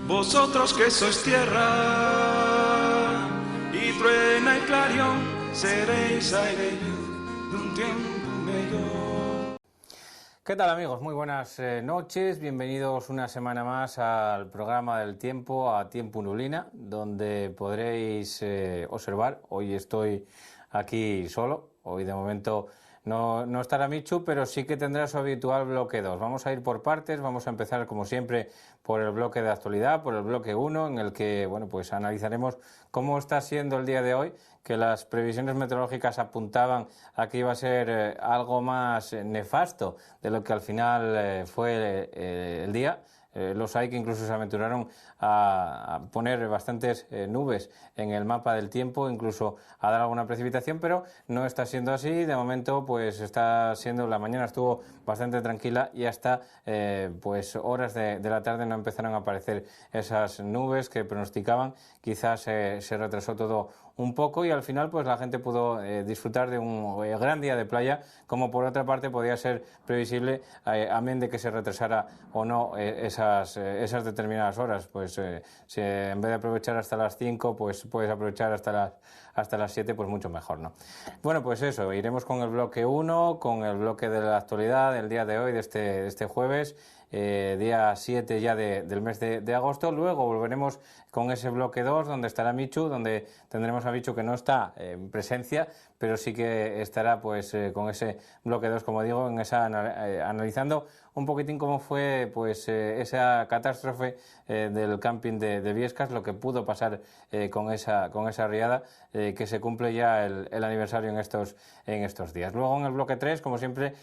Vosotros que sois tierra, y truena y clarión, seréis aire y luz de un tiempo mejor. ¿Qué tal, amigos? Muy buenas noches, bienvenidos una semana más al programa del tiempo, a Tiempo Neblina, donde podréis observar. Hoy estoy aquí solo, hoy de momento no estará Michu, pero sí que tendrá su habitual bloque 2. Vamos a ir por partes, vamos a empezar como siempre por el bloque de actualidad, por el bloque 1, en el que bueno, pues analizaremos cómo está siendo el día de hoy, que las previsiones meteorológicas apuntaban a que iba a ser algo más nefasto de lo que al final fue el día. Los hay que incluso se aventuraron a poner bastantes nubes en el mapa del tiempo, incluso a dar alguna precipitación, pero no está siendo así. De momento, pues está siendo, la mañana estuvo bastante tranquila y hasta pues horas de la tarde no empezaron a aparecer esas nubes que pronosticaban. Quizás se retrasó todo un poco y al final pues la gente pudo disfrutar de un gran día de playa, como por otra parte podía ser previsible, amén de que se retrasara o no esas determinadas horas. Pues si en vez de aprovechar hasta las 5, pues puedes aprovechar hasta las 7, pues mucho mejor, ¿no? Bueno, pues eso, iremos con el bloque 1, con el bloque de la actualidad del día de hoy, de este jueves, día 7 ya del mes de agosto. Luego volveremos con ese bloque 2, donde estará Michu, donde tendremos a Michu, que no está en presencia, pero sí que estará pues con ese bloque 2, como digo, en esa analizando un poquitín cómo fue pues esa catástrofe del camping de Viescas, lo que pudo pasar con esa riada, que se cumple ya el aniversario en estos días. Luego en el bloque 3, como siempre,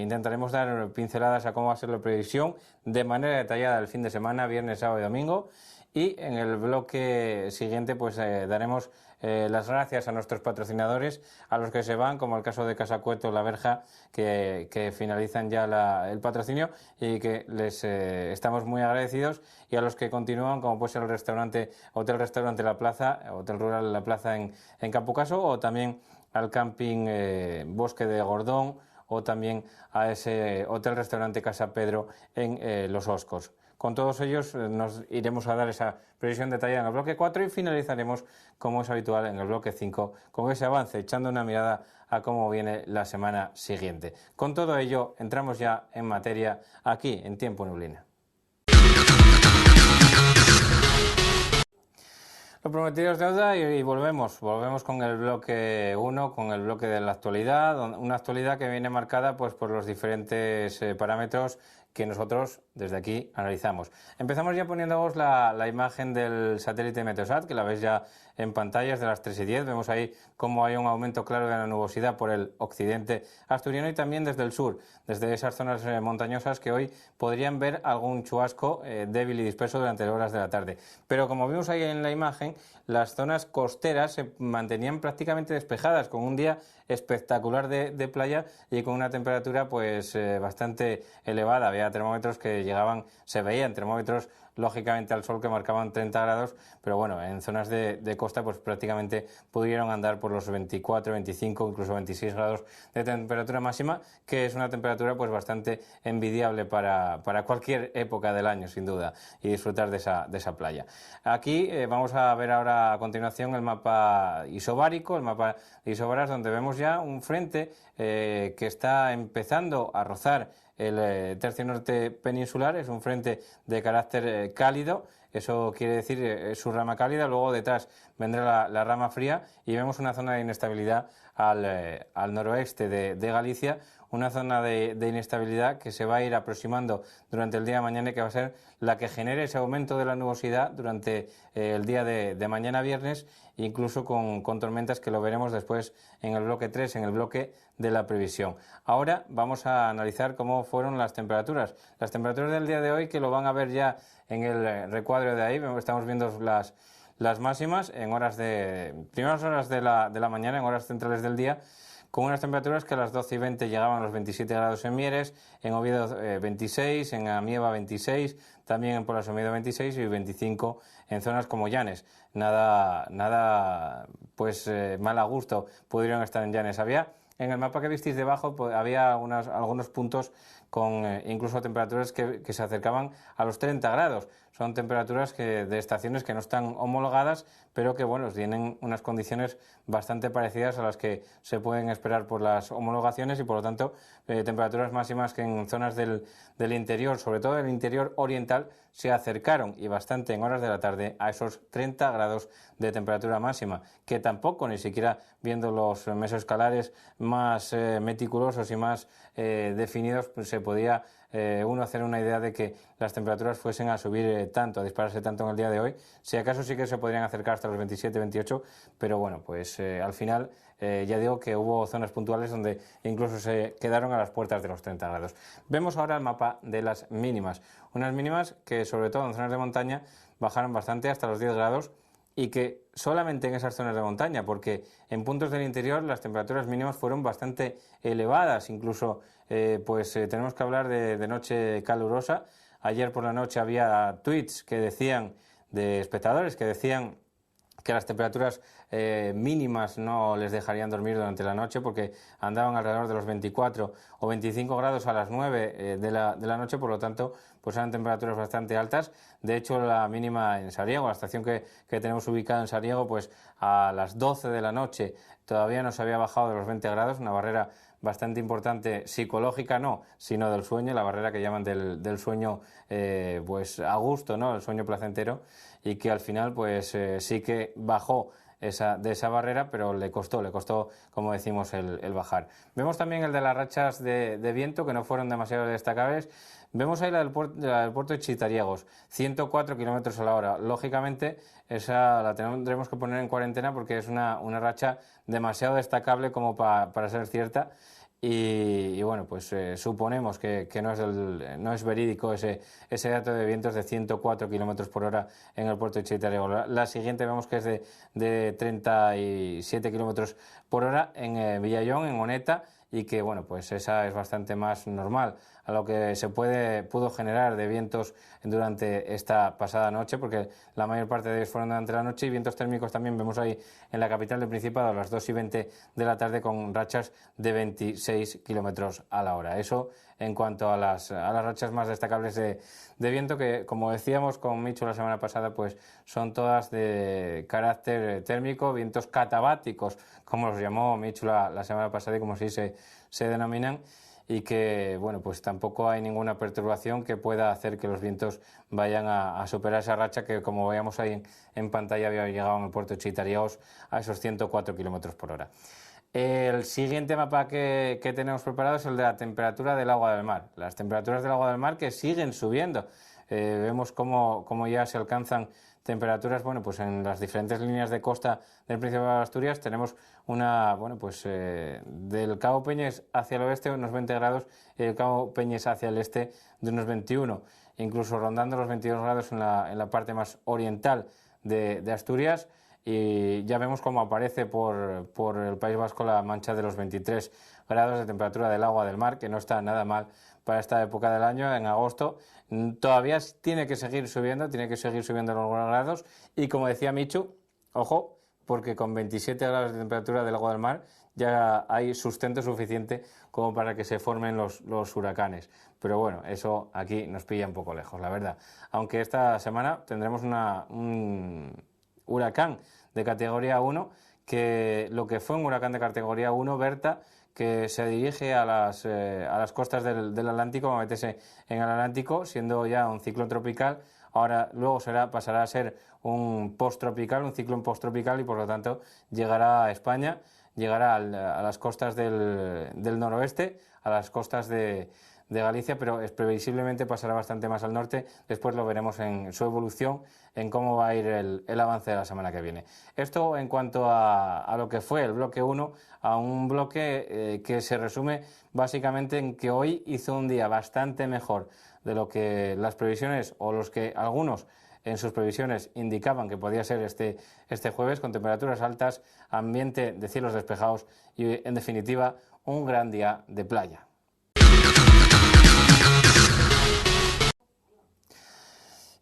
intentaremos dar pinceladas a cómo va a ser la previsión de manera detallada el fin de semana, viernes, sábado y domingo. Y en el bloque siguiente pues daremos las gracias a nuestros patrocinadores, a los que se van, como el caso de Casa Cueto, La Verja, que finalizan ya el patrocinio y que les estamos muy agradecidos, y a los que continúan, como puede ser el restaurante, Hotel-Restaurante La Plaza, Hotel Rural La Plaza en Campocaso, o también al camping Bosque de Gordón, o también a ese Hotel-Restaurante Casa Pedro en Los Oscos. Con todos ellos nos iremos a dar esa previsión detallada en el bloque 4 y finalizaremos, como es habitual, en el bloque 5 con ese avance, echando una mirada a cómo viene la semana siguiente. Con todo ello, entramos ya en materia aquí en Tiempo Neblina. Lo prometido es deuda y volvemos con el bloque 1, con el bloque de la actualidad, una actualidad que viene marcada pues por los diferentes parámetros que nosotros desde aquí analizamos. Empezamos ya poniéndoos la imagen del satélite Meteosat, que la veis ya en pantallas de las 3:10. Vemos ahí cómo hay un aumento claro de la nubosidad por el occidente asturiano y también desde el sur, desde esas zonas montañosas que hoy podrían ver algún chubasco débil y disperso durante horas de la tarde. Pero como vimos ahí en la imagen, las zonas costeras se mantenían prácticamente despejadas, con un día espectacular de playa y con una temperatura pues bastante elevada. Había termómetros que se veían termómetros lógicamente al sol que marcaban 30 grados, pero bueno, en zonas de costa pues prácticamente pudieron andar por los 24, 25, incluso 26 grados de temperatura máxima, que es una temperatura pues bastante envidiable para cualquier época del año, sin duda, y disfrutar de esa playa. Aquí vamos a ver ahora a continuación el mapa isobárico, el mapa de isobaras, donde vemos ya un frente que está empezando a rozar el tercio norte peninsular. Es un frente de carácter cálido, eso quiere decir su rama cálida, luego detrás vendrá la rama fría y vemos una zona de inestabilidad al noroeste de Galicia, una zona de inestabilidad que se va a ir aproximando durante el día de mañana y que va a ser la que genere ese aumento de la nubosidad durante el día de mañana viernes, incluso con tormentas, que lo veremos después en el bloque 3, en el bloque de la previsión. Ahora vamos a analizar cómo fueron las temperaturas. Las temperaturas del día de hoy, que lo van a ver ya en el recuadro de ahí, estamos viendo las máximas en primeras horas de la mañana, en horas centrales del día, con unas temperaturas que a las 12 y 20 llegaban a los 27 grados en Mieres, en Oviedo 26, en Amieva 26, también en Pola Somiedo 26 y 25 en zonas como Llanes. Nada pues mal a gusto pudieron estar en Llanes. En el mapa que visteis debajo había algunos puntos con incluso temperaturas que se acercaban a los 30 grados. son temperaturas de estaciones que no están homologadas, pero que bueno, tienen unas condiciones bastante parecidas a las que se pueden esperar por las homologaciones y por lo tanto temperaturas máximas que en zonas del interior, sobre todo del interior oriental, se acercaron y bastante en horas de la tarde a esos 30 grados de temperatura máxima, que tampoco, ni siquiera viendo los mesoscalares más meticulosos y más definidos, pues se podía uno hacer una idea de que las temperaturas fuesen a subir tanto, a dispararse tanto en el día de hoy. Si acaso sí que se podrían acercar hasta los 27, 28, pero bueno, pues al final ya digo que hubo zonas puntuales donde incluso se quedaron a las puertas de los 30 grados. Vemos ahora el mapa de las mínimas, unas mínimas que sobre todo en zonas de montaña bajaron bastante hasta los 10 grados y que solamente en esas zonas de montaña, porque en puntos del interior las temperaturas mínimas fueron bastante elevadas, incluso tenemos que hablar de noche calurosa. Ayer por la noche había tweets que decían, de espectadores, que decían que las temperaturas mínimas no les dejarían dormir durante la noche porque andaban alrededor de los 24 o 25 grados a las 9 de la noche, por lo tanto pues eran temperaturas bastante altas. De hecho, la mínima en Sariego, la estación que tenemos ubicada en Sariego, pues a las 12 de la noche todavía no se había bajado de los 20 grados, una barrera bastante importante, psicológica no, sino del sueño, la barrera que llaman del sueño pues a gusto, ¿no? El sueño placentero, y que al final pues sí que bajó de esa barrera, pero le costó, como decimos, el bajar. Vemos también el de las rachas de viento, que no fueron demasiado destacables. Vemos ahí la del puerto de Chitariegos, 104 kilómetros a la hora. Lógicamente, esa la tendremos que poner en cuarentena porque es una racha demasiado destacable como para ser cierta. Y bueno, pues suponemos que no es verídico ese dato de vientos de 104 kilómetros por hora en el puerto de Chitariegos. La siguiente vemos que es de 37 kilómetros por hora en Villayón, en Oneta, y que bueno, pues esa es bastante más normal a lo que se pudo generar de vientos durante esta pasada noche, porque la mayor parte de ellos fueron durante la noche, y vientos térmicos también vemos ahí en la capital del Principado a las 2:20 de la tarde con rachas de 26 kilómetros a la hora. Eso en cuanto a las rachas más destacables de viento, que como decíamos con Micho la semana pasada, pues son todas de carácter térmico, vientos catabáticos, como los llamó Micho la semana pasada y como así se denominan, y que bueno, pues tampoco hay ninguna perturbación que pueda hacer que los vientos vayan a superar esa racha que, como veíamos ahí en pantalla, había llegado en el puerto de Chitariegos a esos 104 kilómetros por hora. El siguiente mapa que tenemos preparado es el de la temperatura del agua del mar. Las temperaturas del agua del mar que siguen subiendo. Vemos cómo ya se alcanzan temperaturas, bueno, pues en las diferentes líneas de costa del Principado de Asturias tenemos del Cabo Peñes hacia el oeste unos 20 grados y del Cabo Peñes hacia el este de unos 21, incluso rondando los 22 grados en la parte más oriental de Asturias. Y ya vemos cómo aparece por el País Vasco la mancha de los 23 grados de temperatura del agua del mar, que no está nada mal para esta época del año, en agosto. Todavía tiene que seguir subiendo los grados, y como decía Michu, ojo, porque con 27 grados de temperatura del agua del mar ya hay sustento suficiente como para que se formen los huracanes. Pero bueno, eso aquí nos pilla un poco lejos, la verdad. Aunque esta semana tendremos un huracán de categoría 1, que lo que fue un huracán de categoría 1, Berta, que se dirige a las costas del Atlántico, va a meterse en el Atlántico, siendo ya un ciclón tropical. Ahora luego pasará a ser un posttropical, un ciclón posttropical, y por lo tanto llegará a España, llegará a las costas del noroeste, a las costas de Galicia, pero previsiblemente pasará bastante más al norte. Después lo veremos en su evolución, en cómo va a ir el avance de la semana que viene. Esto en cuanto a lo que fue el bloque 1, a un bloque que se resume básicamente en que hoy hizo un día bastante mejor de lo que las previsiones, o los que algunos en sus previsiones indicaban que podía ser este jueves, con temperaturas altas, ambiente de cielos despejados y, en definitiva, un gran día de playa.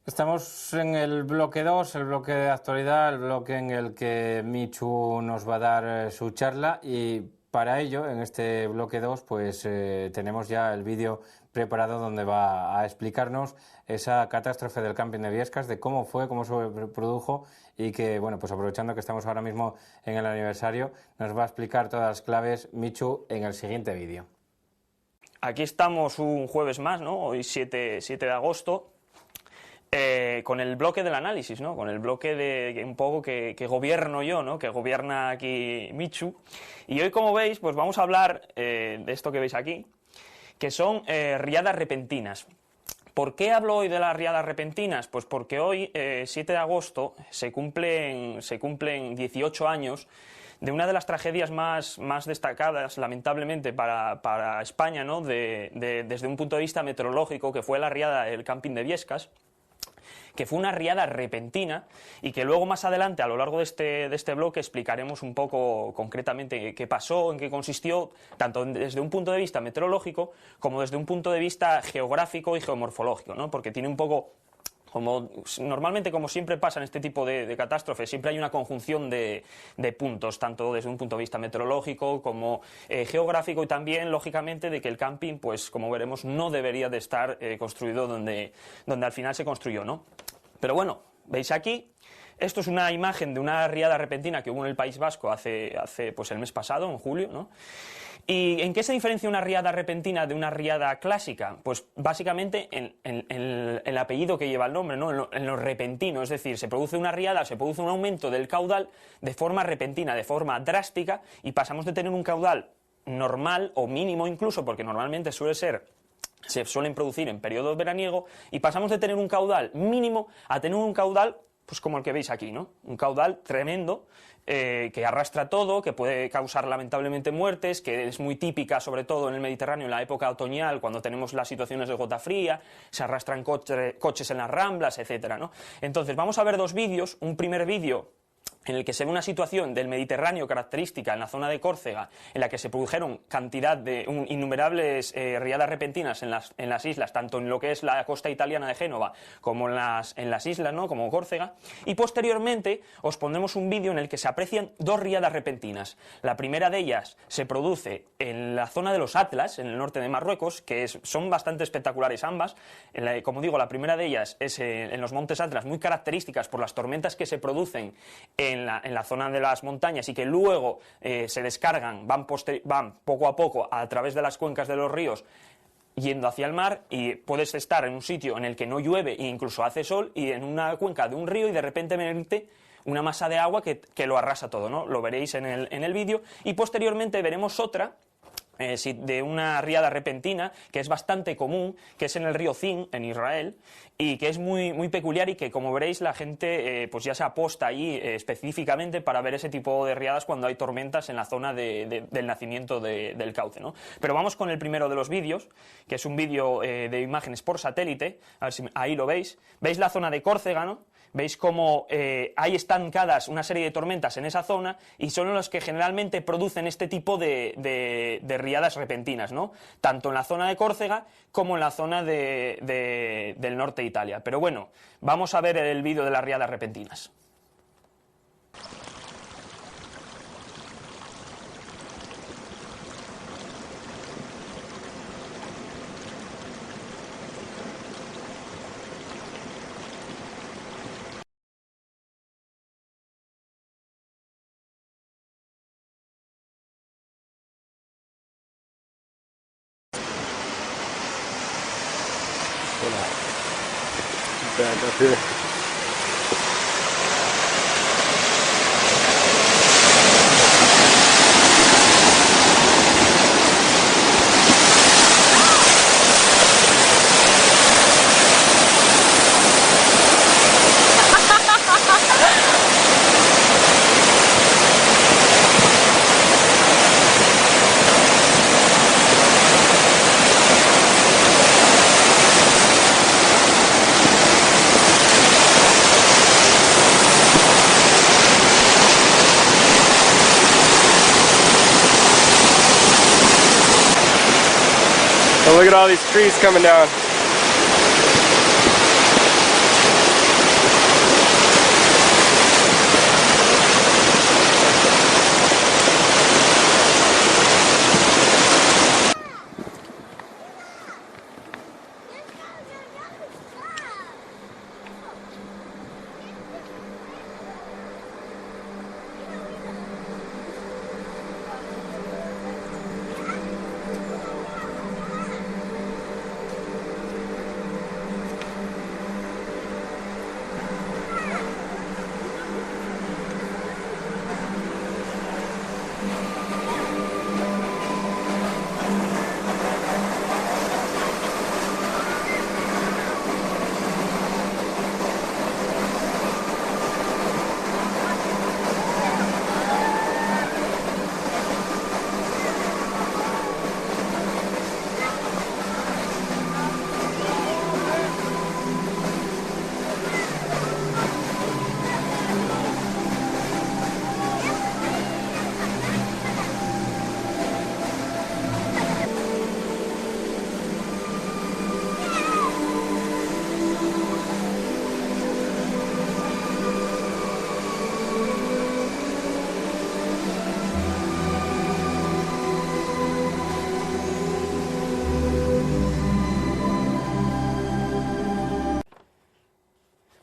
Estamos en el bloque 2, el bloque de actualidad, el bloque en el que Michu nos va a dar su charla, y para ello, en este bloque 2, pues tenemos ya el vídeo preparado donde va a explicarnos esa catástrofe del camping de Biescas, de cómo fue, cómo se produjo y que, bueno, pues aprovechando que estamos ahora mismo en el aniversario, nos va a explicar todas las claves Michu en el siguiente vídeo. Aquí estamos un jueves más, ¿no? Hoy 7 de agosto, con el bloque del análisis, ¿no? Con el bloque de un poco que gobierno yo, ¿no? Que gobierna aquí Michu. Y hoy, como veis, pues vamos a hablar de esto que veis aquí, que son riadas repentinas. ¿Por qué hablo hoy de las riadas repentinas? Pues porque hoy, 7 de agosto, se cumplen 18 años de una de las tragedias más destacadas, lamentablemente, para España, ¿no? Desde un punto de vista meteorológico, que fue la riada del camping de Biescas, que fue una riada repentina y que luego más adelante, a lo largo de este bloque, explicaremos un poco concretamente qué pasó, en qué consistió, tanto desde un punto de vista meteorológico como desde un punto de vista geográfico y geomorfológico, ¿no? Porque tiene un poco... Normalmente, como siempre pasa en este tipo de catástrofes, siempre hay una conjunción de puntos, tanto desde un punto de vista meteorológico como geográfico, y también, lógicamente, de que el camping, pues como veremos, no debería de estar construido donde al final se construyó, ¿no? Pero bueno, veis aquí, esto es una imagen de una riada repentina que hubo en el País Vasco hace pues el mes pasado, en julio, ¿no? ¿Y en qué se diferencia una riada repentina de una riada clásica? Pues básicamente en el apellido que lleva el nombre, ¿no? En lo repentino, es decir, se produce una riada, se produce un aumento del caudal de forma repentina, de forma drástica, y pasamos de tener un caudal normal o mínimo incluso, porque normalmente se suelen producir en periodo veraniego, y pasamos de tener un caudal mínimo a tener un caudal, pues como el que veis aquí, ¿no? Un caudal tremendo, que arrastra todo, que puede causar lamentablemente muertes, que es muy típica sobre todo en el Mediterráneo en la época otoñal, cuando tenemos las situaciones de gota fría, se arrastran coches en las ramblas, etcétera, ¿no? Entonces vamos a ver dos vídeos. Un primer vídeo en el que se ve una situación del Mediterráneo característica en la zona de Córcega, en la que se produjeron cantidad de innumerables riadas repentinas en las islas, tanto en lo que es la costa italiana de Génova como en las islas, ¿no? Como Córcega. Y posteriormente os pondremos un vídeo en el que se aprecian dos riadas repentinas. La primera de ellas se produce en la zona de los Atlas, en el norte de Marruecos, que son bastante espectaculares ambas. Como digo, la primera de ellas es en los montes Atlas, muy características por las tormentas que se producen en la zona de las montañas y que luego se descargan, van poco a poco a través de las cuencas de los ríos yendo hacia el mar, y puedes estar en un sitio en el que no llueve e incluso hace sol, y en una cuenca de un río, y de repente venirte una masa de agua que lo arrasa todo, ¿no? Lo veréis en el vídeo, y posteriormente veremos otra de una riada repentina que es bastante común, que es en el río Zin, en Israel, y que es muy, muy peculiar, y que, como veréis, la gente pues ya se aposta allí específicamente para ver ese tipo de riadas cuando hay tormentas en la zona del nacimiento del cauce, ¿no? Pero vamos con el primero de los vídeos, que es un vídeo de imágenes por satélite. A ver si ahí lo veis. ¿Veis la zona de Córcega, no? Veis cómo hay estancadas una serie de tormentas en esa zona, y son los que generalmente producen este tipo de riadas repentinas, ¿no? Tanto en la zona de Córcega como en la zona del norte de Italia. Pero bueno, vamos a ver el vídeo de las riadas repentinas. Oh, look at all these trees coming down.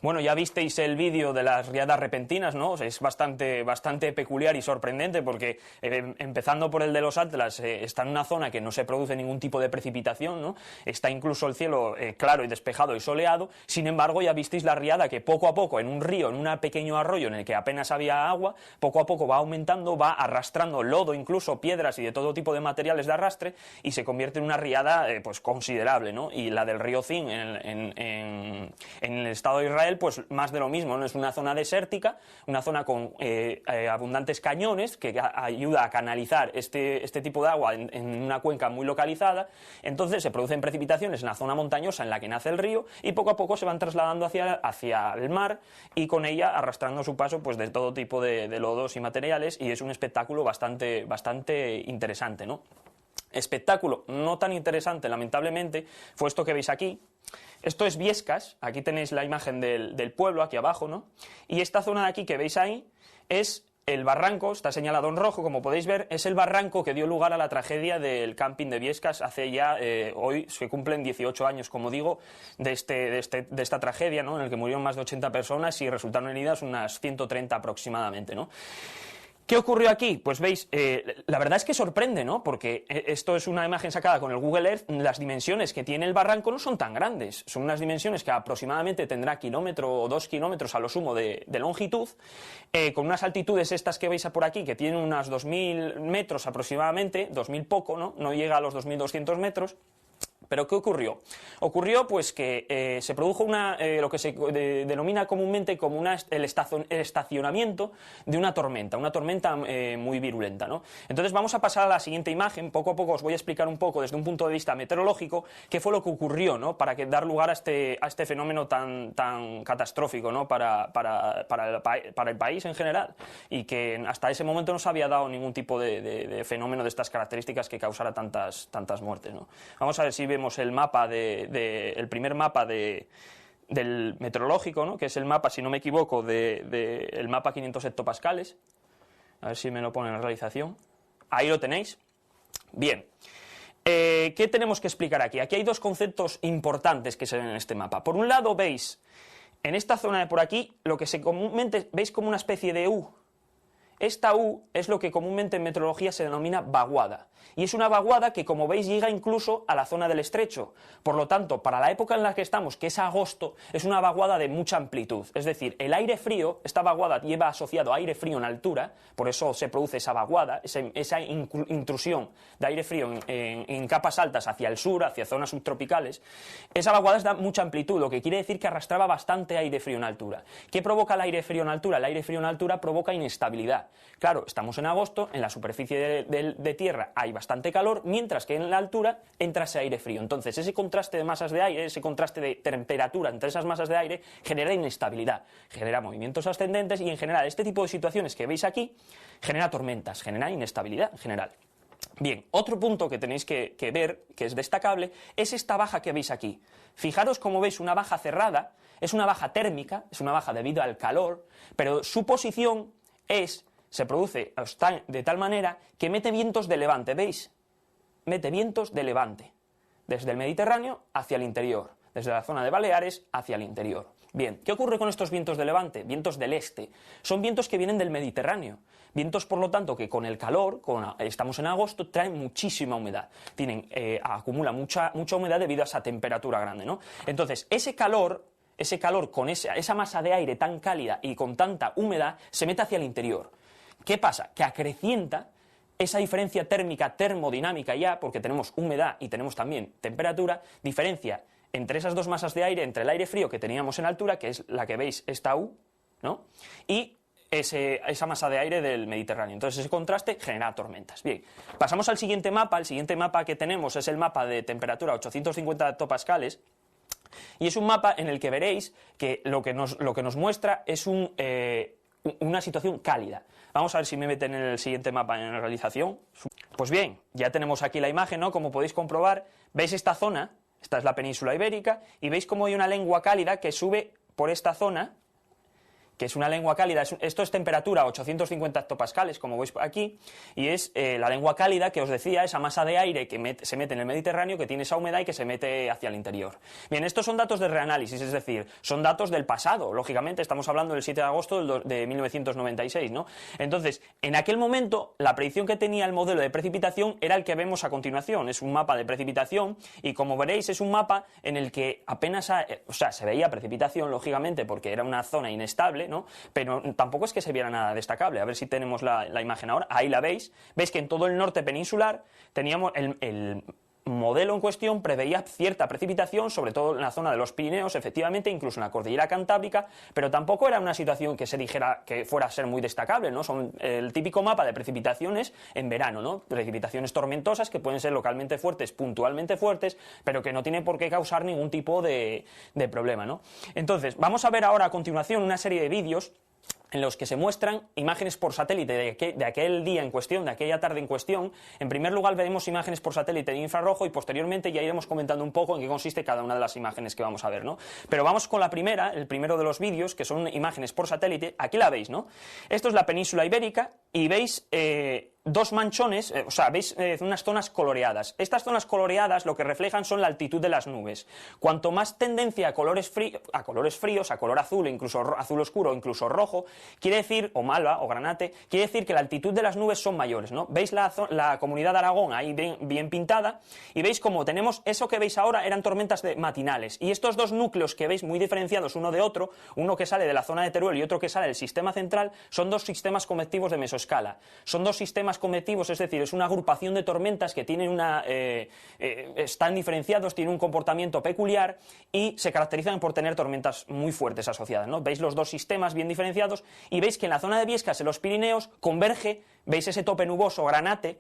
Bueno, ya visteis el vídeo de las riadas repentinas, ¿no? Es bastante peculiar y sorprendente porque, empezando por el de los Atlas, está en una zona que no se produce ningún tipo de precipitación, ¿no? Está incluso el cielo claro y despejado y soleado. Sin embargo, ya visteis la riada que poco a poco, en un río, en un pequeño arroyo en el que apenas había agua, poco a poco va aumentando, va arrastrando lodo, incluso piedras y de todo tipo de materiales de arrastre, y se convierte en una riada pues considerable, ¿no? Y la del río Zin en el Estado de Israel, pues más de lo mismo, ¿no? Es una zona desértica, una zona con abundantes cañones que ayuda a canalizar este tipo de agua en una cuenca muy localizada. Entonces se producen precipitaciones en la zona montañosa en la que nace el río y poco a poco se van trasladando hacia el mar y con ella arrastrando a su paso pues de todo tipo de lodos y materiales, y es un espectáculo bastante interesante, ¿no? Espectáculo no tan interesante, lamentablemente, fue esto que veis aquí. Esto es Biescas, aquí tenéis la imagen del pueblo, aquí abajo, ¿no? Y esta zona de aquí que veis ahí es el barranco, está señalado en rojo, como podéis ver, es el barranco que dio lugar a la tragedia del camping de Biescas hace ya, hoy se cumplen 18 años, como digo, de esta tragedia, ¿no? En el que murieron más de 80 personas y resultaron heridas unas 130 aproximadamente, ¿no? ¿Qué ocurrió aquí? Pues veis, la verdad es que sorprende, ¿no? Porque esto es una imagen sacada con el Google Earth, las dimensiones que tiene el barranco no son tan grandes, son unas dimensiones que aproximadamente tendrá kilómetro o 2 kilómetros a lo sumo de longitud, con unas altitudes estas que veis por aquí, que tienen unas 2.000 metros aproximadamente, 2.000 poco, ¿no? No llega a los 2.200 metros. ¿Pero qué ocurrió? Ocurrió pues que se produjo lo que se denomina comúnmente como el estacionamiento de una tormenta muy virulenta, ¿no? Entonces vamos a pasar a la siguiente imagen. Poco a poco os voy a explicar un poco desde un punto de vista meteorológico qué fue lo que ocurrió, ¿no? Para dar lugar a este fenómeno tan catastrófico, ¿no? Para el país en general, y que hasta ese momento no se había dado ningún tipo de fenómeno de estas características que causara tantas muertes, ¿no? Vamos a ver si vemos el mapa el primer mapa del meteorológico, ¿no? Que es el mapa, si no me equivoco, el mapa 500 hectopascales. A ver si me lo pone en la realización. Ahí lo tenéis. Bien. ¿Qué tenemos que explicar aquí? Aquí hay dos conceptos importantes que se ven en este mapa. Por un lado veis en esta zona de por aquí lo que comúnmente veis como una especie de U. Esta U es lo que comúnmente en meteorología se denomina vaguada, y es una vaguada que, como veis, llega incluso a la zona del estrecho. Por lo tanto, para la época en la que estamos, que es agosto, es una vaguada de mucha amplitud. Es decir, el aire frío, esta vaguada lleva asociado aire frío en altura, por eso se produce esa vaguada, esa intrusión de aire frío en capas altas hacia el sur, hacia zonas subtropicales. Esa vaguada da mucha amplitud, lo que quiere decir que arrastraba bastante aire frío en altura. ¿Qué provoca el aire frío en altura? El aire frío en altura provoca inestabilidad. Claro, estamos en agosto, en la superficie de tierra hay bastante calor, mientras que en la altura entra ese aire frío. Entonces, ese contraste de masas de aire, ese contraste de temperatura entre esas masas de aire, genera inestabilidad, genera movimientos ascendentes y, en general, este tipo de situaciones que veis aquí genera tormentas, genera inestabilidad en general. Bien, otro punto que tenéis que ver, que es destacable, es esta baja que veis aquí. Fijaros cómo veis una baja cerrada, es una baja térmica, es una baja debido al calor, pero su posición se produce de tal manera que mete vientos de levante, ¿veis? Mete vientos de levante, desde el Mediterráneo hacia el interior, desde la zona de Baleares hacia el interior. Bien, ¿qué ocurre con estos vientos de levante? Vientos del este. Son vientos que vienen del Mediterráneo. Vientos, por lo tanto, que con el calor, estamos en agosto, traen muchísima humedad. Acumula mucha humedad debido a esa temperatura grande, ¿no? Entonces, ese calor con esa masa de aire tan cálida y con tanta humedad se mete hacia el interior. ¿Qué pasa? Que acrecienta esa diferencia térmica, termodinámica ya, porque tenemos humedad y tenemos también temperatura, diferencia entre esas dos masas de aire, entre el aire frío que teníamos en altura, que es la que veis, esta U, ¿no? Y esa masa de aire del Mediterráneo. Entonces ese contraste genera tormentas. Bien, pasamos al siguiente mapa. El siguiente mapa que tenemos es el mapa de temperatura 850 hectopascales, y es un mapa en el que veréis que lo que nos muestra es una situación cálida. Vamos a ver si me meten en el siguiente mapa en la realización. Pues bien, ya tenemos aquí la imagen, ¿no? Como podéis comprobar, veis esta zona, esta es la península ibérica, y veis cómo hay una lengua cálida que sube por esta zona, que es una lengua cálida. Esto es temperatura 850 hectopascales, como veis aquí, y es la lengua cálida que os decía, esa masa de aire que se mete en el Mediterráneo, que tiene esa humedad y que se mete hacia el interior. Bien, estos son datos de reanálisis, es decir, son datos del pasado, lógicamente, estamos hablando del 7 de agosto de 1996, ¿no? Entonces, en aquel momento, la predicción que tenía el modelo de precipitación era el que vemos a continuación, es un mapa de precipitación, y como veréis, es un mapa en el que apenas, se veía precipitación, lógicamente, porque era una zona inestable, ¿no? Pero tampoco es que se viera nada destacable. A ver si tenemos la imagen ahora. Ahí la veis. Veis que en todo el norte peninsular teníamos el modelo en cuestión preveía cierta precipitación, sobre todo en la zona de los Pirineos, efectivamente, incluso en la cordillera Cantábrica, pero tampoco era una situación que se dijera que fuera a ser muy destacable, ¿no? Son el típico mapa de precipitaciones en verano, ¿no? Precipitaciones tormentosas que pueden ser localmente fuertes, puntualmente fuertes, pero que no tienen por qué causar ningún tipo de problema, ¿no? Entonces, vamos a ver ahora a continuación una serie de vídeos en los que se muestran imágenes por satélite de aquel día en cuestión, de aquella tarde en cuestión. En primer lugar veremos imágenes por satélite en infrarrojo y posteriormente ya iremos comentando un poco en qué consiste cada una de las imágenes que vamos a ver, ¿no? Pero vamos con la primera, el primero de los vídeos, que son imágenes por satélite. Aquí la veis, ¿no? Esto es la península ibérica y veis dos manchones, veis unas zonas coloreadas. Estas zonas coloreadas lo que reflejan son la altitud de las nubes. Cuanto más tendencia a colores fríos, a color azul, incluso azul oscuro, incluso rojo, quiere decir, o malva, o granate, quiere decir que la altitud de las nubes son mayores, ¿no? Veis la comunidad de Aragón ahí bien pintada, y veis como tenemos eso que veis ahora eran tormentas matinales, y estos dos núcleos que veis muy diferenciados uno de otro, uno que sale de la zona de Teruel y otro que sale del sistema central, son dos sistemas convectivos de mesoescala. Son dos sistemas convectivos, es decir, es una agrupación de tormentas que tienen están diferenciados, tienen un comportamiento peculiar y se caracterizan por tener tormentas muy fuertes asociadas, ¿no? Veis los dos sistemas bien diferenciados y veis que en la zona de Biescas, en los Pirineos, converge, veis ese tope nuboso granate.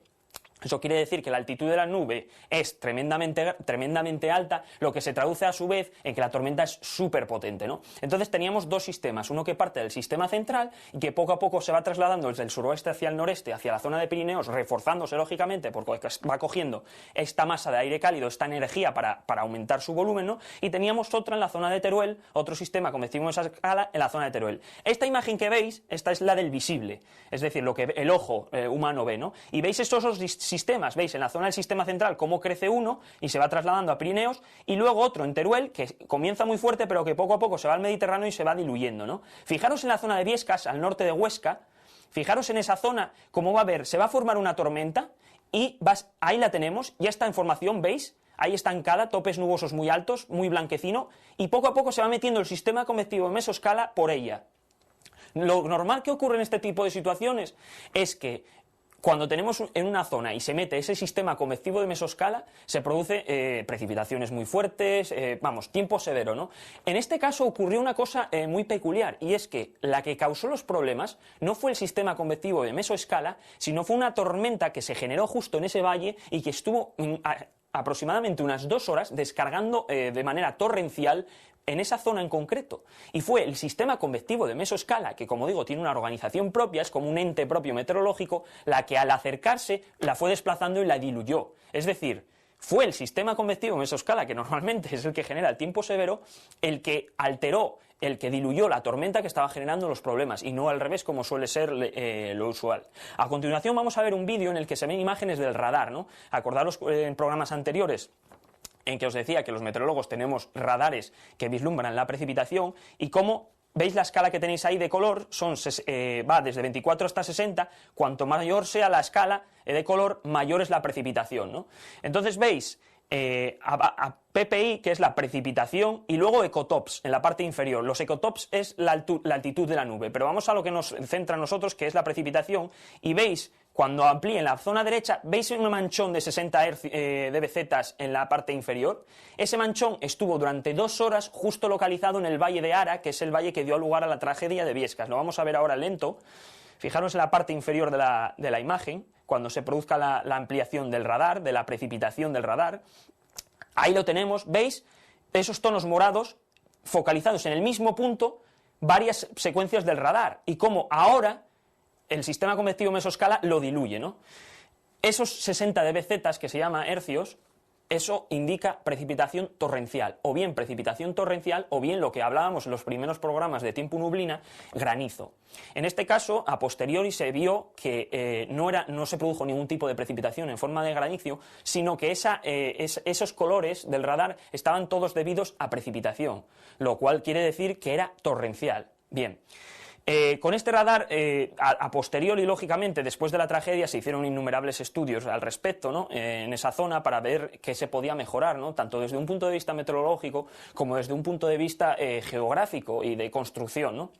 Eso quiere decir que la altitud de la nube es tremendamente alta, lo que se traduce a su vez en que la tormenta es súper potente, ¿no? Entonces teníamos dos sistemas, uno que parte del sistema central y que poco a poco se va trasladando desde el suroeste hacia el noreste, hacia la zona de Pirineos, reforzándose lógicamente porque va cogiendo esta masa de aire cálido, esta energía para aumentar su volumen, ¿no? Y teníamos otra en la zona de Teruel, otro sistema convectivo en esa escala en la zona de Teruel. Esta imagen que veis, esta es la del visible, es decir, lo que el ojo humano ve, ¿no? Y veis estos dos sistemas, veis en la zona del sistema central cómo crece uno y se va trasladando a Pirineos, y luego otro en Teruel que comienza muy fuerte pero que poco a poco se va al Mediterráneo y se va diluyendo, ¿no? Fijaros en la zona de Biescas, al norte de Huesca, fijaros en esa zona cómo va a haber, se va a formar una tormenta y ahí la tenemos, ya está en formación, ¿veis? Ahí estancada, topes nubosos muy altos, muy blanquecino, y poco a poco se va metiendo el sistema convectivo de mesoscala por ella. Lo normal que ocurre en este tipo de situaciones es que cuando tenemos en una zona y se mete ese sistema convectivo de mesoscala, se produce precipitaciones muy fuertes, tiempo severo, ¿no? En este caso ocurrió una cosa muy peculiar, y es que la que causó los problemas no fue el sistema convectivo de mesoescala, sino fue una tormenta que se generó justo en ese valle y que estuvo aproximadamente unas 2 horas descargando de manera torrencial en esa zona en concreto, y fue el sistema convectivo de mesoescala, que como digo tiene una organización propia, es como un ente propio meteorológico, la que al acercarse la fue desplazando y la diluyó. Es decir, fue el sistema convectivo mesoescala, que normalmente es el que genera el tiempo severo, el que alteró, el que diluyó la tormenta que estaba generando los problemas, y no al revés como suele ser lo usual. A continuación vamos a ver un vídeo en el que se ven imágenes del radar, ¿no? Acordaros en programas anteriores en que os decía que los meteorólogos tenemos radares que vislumbran la precipitación, y como veis la escala que tenéis ahí de color va desde 24 hasta 60, cuanto mayor sea la escala de color, mayor es la precipitación, ¿no? Entonces veis a PPI, que es la precipitación, y luego ecotops en la parte inferior. Los ecotops es la altitud de la nube, pero vamos a lo que nos centra a nosotros, que es la precipitación, y veis, cuando amplíe en la zona derecha, veis un manchón de 60 dBz en la parte inferior. Ese manchón estuvo durante 2 horas justo localizado en el valle de Ara, que es el valle que dio lugar a la tragedia de Biescas. Lo vamos a ver ahora lento. Fijaros en la parte inferior de la imagen, cuando se produzca la ampliación del radar, de la precipitación del radar. Ahí lo tenemos, ¿veis? Esos tonos morados focalizados en el mismo punto, varias secuencias del radar, y cómo ahora el sistema convectivo mesoscala lo diluye, ¿no? Esos 60 dBz, que se llama hercios, eso indica precipitación torrencial, o bien precipitación torrencial, o bien lo que hablábamos en los primeros programas de Tiempo Nublina, granizo. En este caso, a posteriori se vio que no se produjo ningún tipo de precipitación en forma de granizo, sino que esos colores del radar estaban todos debidos a precipitación, lo cual quiere decir que era torrencial. Bien. Con este radar, a posteriori, lógicamente, después de la tragedia, se hicieron innumerables estudios al respecto, ¿no? En esa zona para ver qué se podía mejorar, ¿no? Tanto desde un punto de vista meteorológico como desde un punto de vista geográfico y de construcción, ¿no?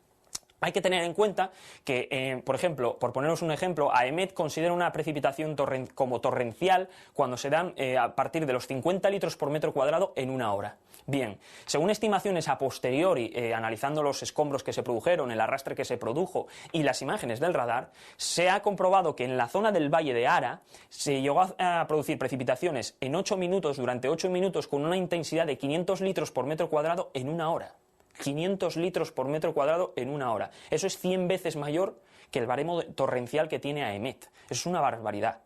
Hay que tener en cuenta que, por ejemplo, por poneros un ejemplo, AEMET considera una precipitación como torrencial cuando se dan a partir de los 50 litros por metro cuadrado en una hora. Bien, según estimaciones a posteriori, analizando los escombros que se produjeron, el arrastre que se produjo y las imágenes del radar, se ha comprobado que en la zona del Valle de Ara se llegó a producir precipitaciones en 8 minutos, durante 8 minutos, con una intensidad de 500 litros por metro cuadrado en una hora. 500 litros por metro cuadrado en una hora. Eso es 100 veces mayor que el baremo torrencial que tiene AEMET. Eso es una barbaridad.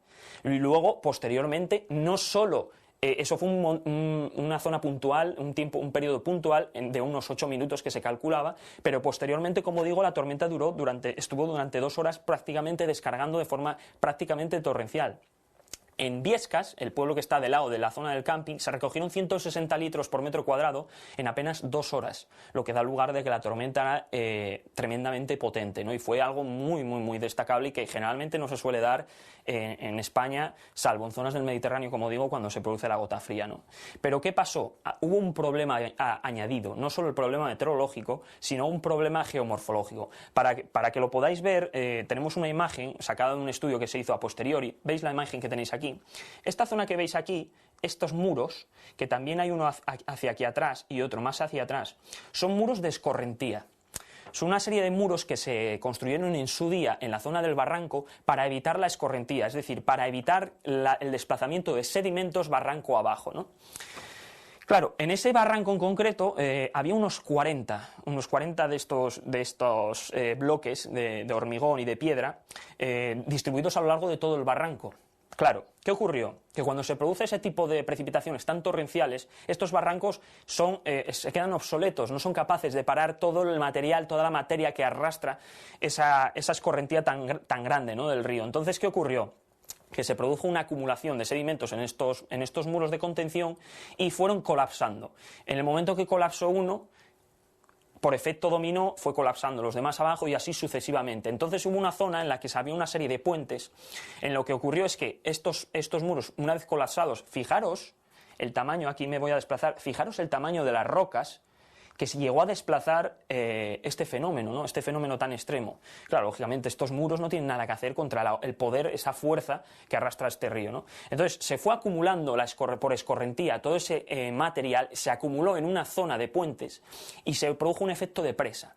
Y luego, posteriormente, no solo eso fue una zona puntual, un periodo puntual de unos 8 minutos que se calculaba, pero posteriormente, como digo, la tormenta estuvo durante 2 horas prácticamente descargando de forma prácticamente torrencial. En Biescas, el pueblo que está del lado de la zona del camping, se recogieron 160 litros por metro cuadrado en apenas 2 horas, lo que da lugar de que la tormenta era tremendamente potente, ¿no? Y fue algo muy, muy, muy destacable y que generalmente no se suele dar en España, salvo en zonas del Mediterráneo, como digo, cuando se produce la gota fría, ¿no? Pero ¿qué pasó? Hubo un problema añadido, no solo el problema meteorológico, sino un problema geomorfológico. Para que lo podáis ver, tenemos una imagen sacada de un estudio que se hizo a posteriori. ¿Veis la imagen que tenéis aquí? Esta zona que veis aquí, estos muros, que también hay uno hacia aquí atrás y otro más hacia atrás, son muros de escorrentía. Son una serie de muros que se construyeron en su día en la zona del barranco para evitar la escorrentía, es decir, para evitar el desplazamiento de sedimentos barranco abajo, ¿no? Claro, en ese barranco en concreto había unos 40 de estos bloques de hormigón y de piedra distribuidos a lo largo de todo el barranco. Claro, ¿qué ocurrió? Que cuando se produce ese tipo de precipitaciones tan torrenciales, estos barrancos se quedan obsoletos, no son capaces de parar todo el material, toda la materia que arrastra esa escorrentía tan grande, ¿no?, del río. Entonces, ¿qué ocurrió? Que se produjo una acumulación de sedimentos en estos muros de contención y fueron colapsando. En el momento que colapsó uno, por efecto dominó, fue colapsando los demás abajo y así sucesivamente. Entonces hubo una zona en la que había una serie de puentes. En lo que ocurrió es que estos muros, una vez colapsados, fijaros el tamaño, aquí me voy a desplazar, fijaros el tamaño de las rocas que se llegó a desplazar este fenómeno, ¿no?, este fenómeno tan extremo. Claro, lógicamente estos muros no tienen nada que hacer contra el poder, esa fuerza que arrastra este río, ¿no? Entonces se fue acumulando por escorrentía todo ese material, se acumuló en una zona de puentes y se produjo un efecto de presa.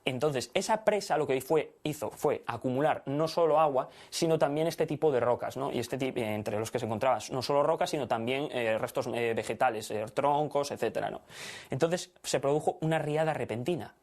Entonces, esa presa lo que hizo fue acumular no solo agua, sino también este tipo de rocas, ¿no? Y entre los que se encontraban no solo rocas, sino también restos vegetales, troncos, etcétera, ¿no? Entonces, se produjo una riada repentina.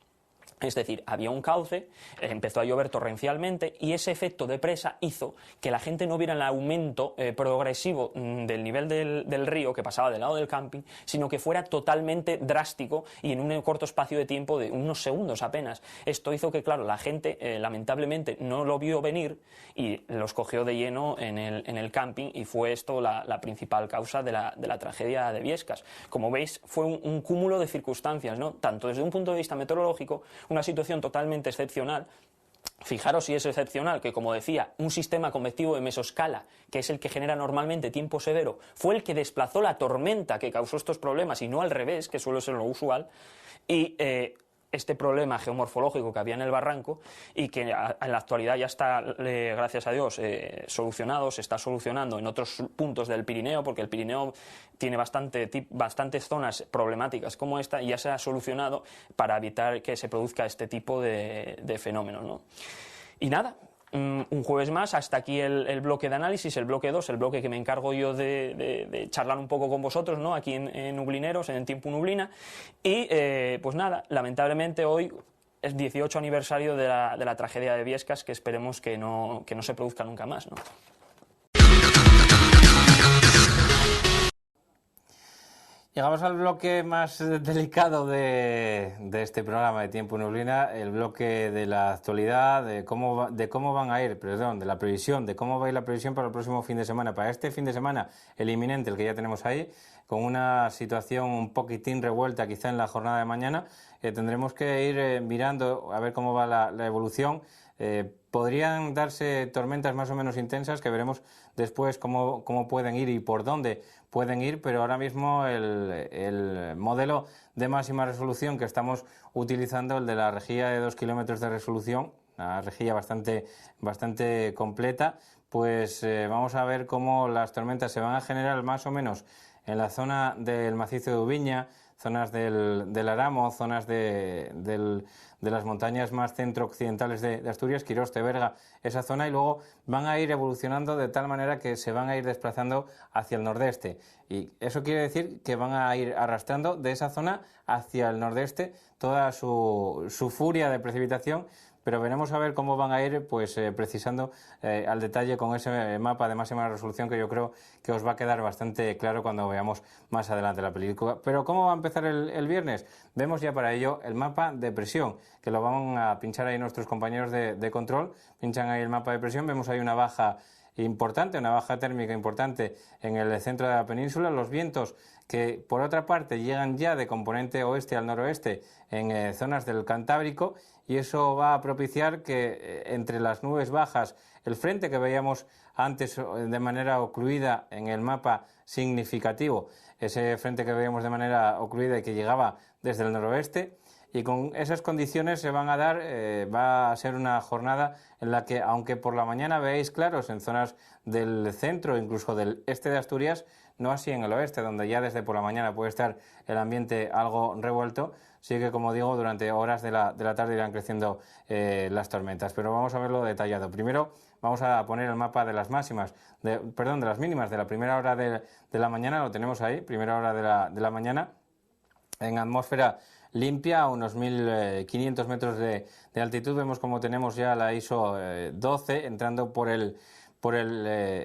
Es decir, había un cauce, empezó a llover torrencialmente y ese efecto de presa hizo que la gente no viera el aumento progresivo del nivel del río que pasaba del lado del camping, sino que fuera totalmente drástico y en un corto espacio de tiempo de unos segundos apenas. Esto hizo que, claro, la gente lamentablemente no lo vio venir y los cogió de lleno en el camping y fue esto la principal causa de la tragedia de Biescas. Como veis, fue un cúmulo de circunstancias, ¿no?, tanto desde un punto de vista meteorológico, una situación totalmente excepcional. Fijaros si es excepcional que, como decía, un sistema convectivo de mesoscala, que es el que genera normalmente tiempo severo, fue el que desplazó la tormenta que causó estos problemas y no al revés, que suele ser lo usual, y este problema geomorfológico que había en el barranco y que en la actualidad ya está, gracias a Dios, solucionado, se está solucionando en otros puntos del Pirineo, porque el Pirineo tiene bastantes zonas problemáticas como esta y ya se ha solucionado para evitar que se produzca este tipo de fenómenos, ¿no? Y nada, un jueves más, hasta aquí el bloque de análisis, el bloque 2, el bloque que me encargo yo de charlar un poco con vosotros, ¿no?, aquí en Nublineros, en Tiempo Nublina. Y pues nada, lamentablemente hoy es 18 aniversario de la tragedia de Biescas, que esperemos que no se produzca nunca más, ¿no? Llegamos al bloque más delicado de este programa de Tiempo Neblina, el bloque de la actualidad, de cómo van a ir, perdón, de la previsión, de cómo va a ir la previsión para el próximo fin de semana. Para este fin de semana, el inminente, el que ya tenemos ahí, con una situación un poquitín revuelta quizá en la jornada de mañana, tendremos que ir mirando a ver cómo va la evolución. Podrían darse tormentas más o menos intensas que veremos después cómo pueden ir y por dónde pueden ir, pero ahora mismo el modelo de máxima resolución que estamos utilizando, el de la rejilla de 2 kilómetros de resolución, una rejilla bastante completa, pues vamos a ver cómo las tormentas se van a generar más o menos en la zona del macizo de Ubiña, zonas del Aramo, zonas de las montañas más centro-occidentales de Asturias, Quirós, Teberga, esa zona, y luego van a ir evolucionando de tal manera que se van a ir desplazando hacia el nordeste. Y eso quiere decir que van a ir arrastrando de esa zona hacia el nordeste toda su furia de precipitación, pero veremos a ver cómo van a ir precisando al detalle con ese mapa de máxima resolución que yo creo que os va a quedar bastante claro cuando veamos más adelante la película. Pero ¿cómo va a empezar el viernes? Vemos ya para ello el mapa de presión, que lo van a pinchar ahí nuestros compañeros de control, pinchan ahí el mapa de presión, vemos ahí una baja importante, una baja térmica importante en el centro de la península, los vientos que por otra parte llegan ya de componente oeste al noroeste en zonas del Cantábrico, y eso va a propiciar que entre las nubes bajas, el frente que veíamos antes de manera ocluida en el mapa significativo, ese frente que veíamos de manera ocluida y que llegaba desde el noroeste, y con esas condiciones se van a dar, va a ser una jornada en la que, aunque por la mañana veáis claros en zonas del centro, incluso del este de Asturias, no así en el oeste, donde ya desde por la mañana puede estar el ambiente algo revuelto, sí que, como digo, durante horas de la tarde irán creciendo las tormentas. Pero vamos a verlo detallado. Primero vamos a poner el mapa de las máximas, de las mínimas de la primera hora de la mañana, lo tenemos ahí, primera hora de la mañana, en atmósfera limpia, a unos 1.500 metros de altitud. Vemos como tenemos ya la ISO 12 entrando por el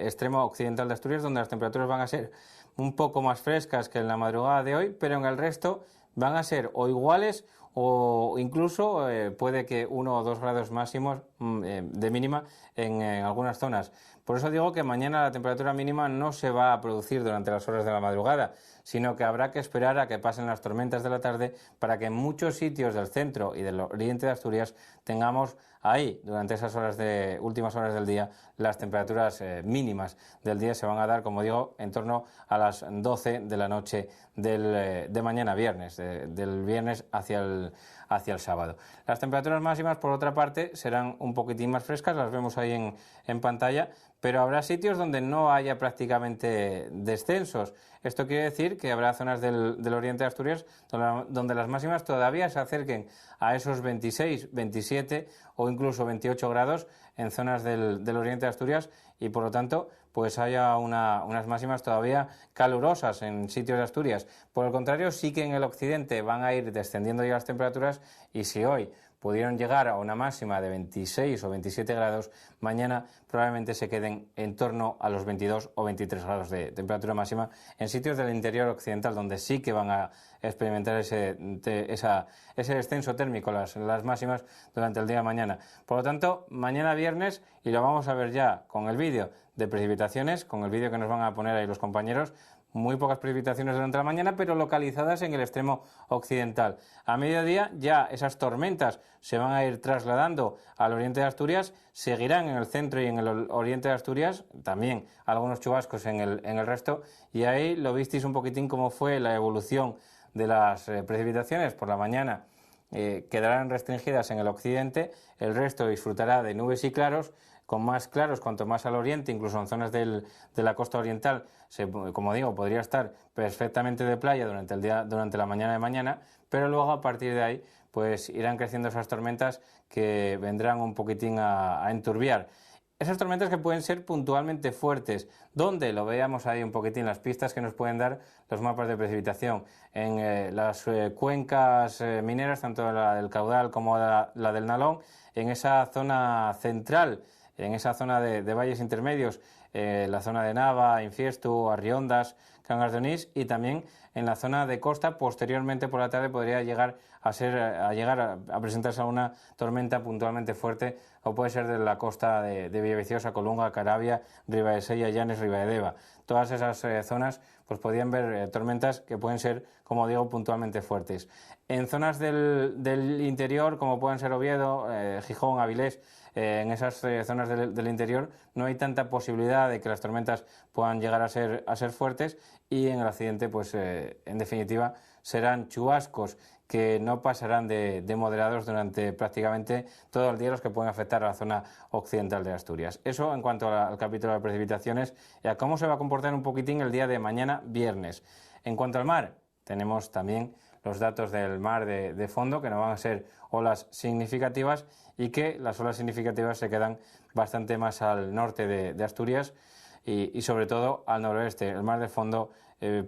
extremo occidental de Asturias, donde las temperaturas van a ser un poco más frescas que en la madrugada de hoy, pero en el resto van a ser o iguales o incluso puede que 1 o 2 grados máximos de mínima en algunas zonas. Por eso digo que mañana la temperatura mínima no se va a producir durante las horas de la madrugada, sino que habrá que esperar a que pasen las tormentas de la tarde para que en muchos sitios del centro y del oriente de Asturias tengamos ahí, durante esas últimas horas del día, las temperaturas mínimas del día se van a dar, como digo, en torno a las 12 de la noche de mañana viernes, del viernes hacia el sábado. Las temperaturas máximas, por otra parte, serán un poquitín más frescas, las vemos ahí en pantalla, pero habrá sitios donde no haya prácticamente descensos. Esto quiere decir que habrá zonas del oriente de Asturias donde las máximas todavía se acerquen a esos 26, 27 o incluso 28 grados en zonas del oriente de Asturias, y por lo tanto pues haya unas máximas todavía calurosas en sitios de Asturias. Por el contrario, sí que en el occidente van a ir descendiendo ya las temperaturas, y si hoy pudieron llegar a una máxima de 26 o 27 grados, mañana probablemente se queden en torno a los 22 o 23 grados de temperatura máxima en sitios del interior occidental, donde sí que van a experimentar ese descenso térmico, las máximas durante el día de mañana. Por lo tanto, mañana viernes, y lo vamos a ver ya con el vídeo de precipitaciones, con el vídeo que nos van a poner ahí los compañeros, muy pocas precipitaciones durante la mañana, pero localizadas en el extremo occidental. A mediodía ya esas tormentas se van a ir trasladando al oriente de Asturias, seguirán en el centro y en el oriente de Asturias, también algunos chubascos en el resto, y ahí lo visteis un poquitín cómo fue la evolución de las precipitaciones. Por la mañana quedarán restringidas en el occidente, el resto disfrutará de nubes y claros, con más claros cuanto más al oriente, incluso en zonas de la costa oriental, como digo, podría estar perfectamente de playa durante la mañana de mañana, pero luego a partir de ahí pues irán creciendo esas tormentas que vendrán un poquitín a enturbiar. Esas tormentas que pueden ser puntualmente fuertes, donde lo veamos ahí un poquitín, las pistas que nos pueden dar los mapas de precipitación en las cuencas mineras, tanto la del Caudal como la del Nalón, en esa zona central, en esa zona de valles intermedios, la zona de Nava, Infiestu, Arriondas, Cangas de Onís, y también en la zona de costa. Posteriormente por la tarde podría llegar a presentarse alguna tormenta puntualmente fuerte, o puede ser de la costa de Villaviciosa, Colunga, Caravia, Ribadenella, Llanes, Ribadeneva. Todas esas zonas pues podrían ver tormentas que pueden ser, como digo, puntualmente fuertes. En zonas del interior, como pueden ser Oviedo, Gijón, Avilés, en esas zonas del interior no hay tanta posibilidad de que las tormentas puedan llegar a ser fuertes, y en el occidente, pues en definitiva, serán chubascos que no pasarán de moderados durante prácticamente todo el día, los que pueden afectar a la zona occidental de Asturias. Eso en cuanto al capítulo de precipitaciones y a cómo se va a comportar un poquitín el día de mañana, viernes. En cuanto al mar, tenemos también los datos del mar de fondo, que no van a ser olas significativas, y que las olas significativas se quedan bastante más al norte de Asturias y sobre todo al noroeste. El mar de fondo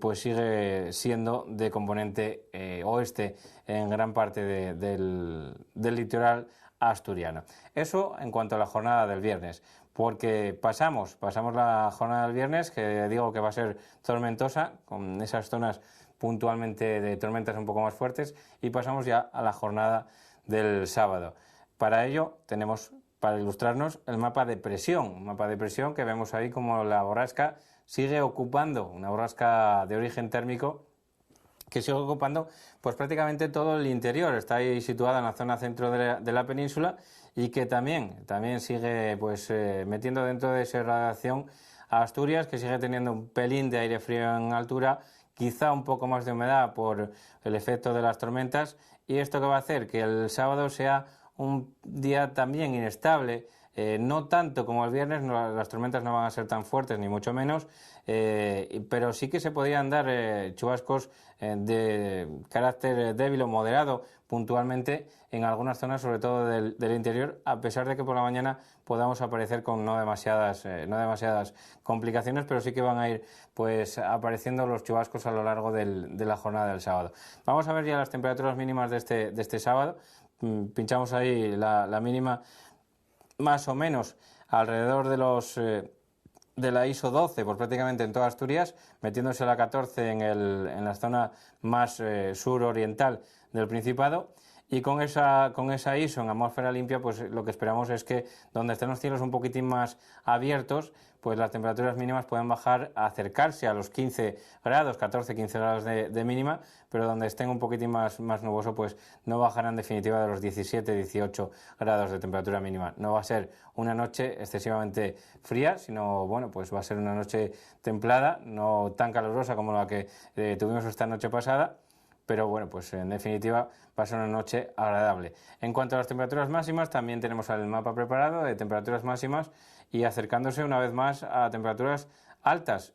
pues sigue siendo de componente oeste en gran parte del litoral asturiano. Eso en cuanto a la jornada del viernes, porque pasamos la jornada del viernes, que digo que va a ser tormentosa, con esas zonas puntualmente de tormentas un poco más fuertes, y pasamos ya a la jornada del sábado. Para ello tenemos, para ilustrarnos, el mapa de presión, un mapa de presión que vemos ahí como la borrasca sigue ocupando, una borrasca de origen térmico que sigue ocupando pues prácticamente todo el interior. Está ahí situada en la zona centro de la península, y que también sigue pues metiendo dentro de esa radiación a Asturias, que sigue teniendo un pelín de aire frío en altura, quizá un poco más de humedad por el efecto de las tormentas, y esto que va a hacer que el sábado sea un día también inestable, no tanto como el viernes. Las tormentas no van a ser tan fuertes, ni mucho menos, pero sí que se podrían dar chubascos de carácter débil o moderado puntualmente en algunas zonas, sobre todo del interior, a pesar de que por la mañana podamos aparecer con no demasiadas complicaciones, pero sí que van a ir pues apareciendo los chubascos a lo largo de la jornada del sábado. Vamos a ver ya las temperaturas mínimas de este sábado. Pinchamos ahí la mínima, más o menos alrededor de la ISO 12, pues prácticamente en toda Asturias, metiéndose a la 14 en la zona más suroriental del Principado. Y con esa ISO en atmósfera limpia, pues lo que esperamos es que donde estén los cielos un poquitín más abiertos, pues las temperaturas mínimas pueden bajar a acercarse a los 15 grados, 14-15 grados de mínima, pero donde estén un poquitín más nuboso, pues no bajarán en definitiva de los 17-18 grados de temperatura mínima. No va a ser una noche excesivamente fría, sino bueno, pues va a ser una noche templada, no tan calurosa como la que tuvimos esta noche pasada, pero bueno, pues en definitiva va a ser una noche agradable. En cuanto a las temperaturas máximas, también tenemos el mapa preparado de temperaturas máximas, y acercándose una vez más a temperaturas altas.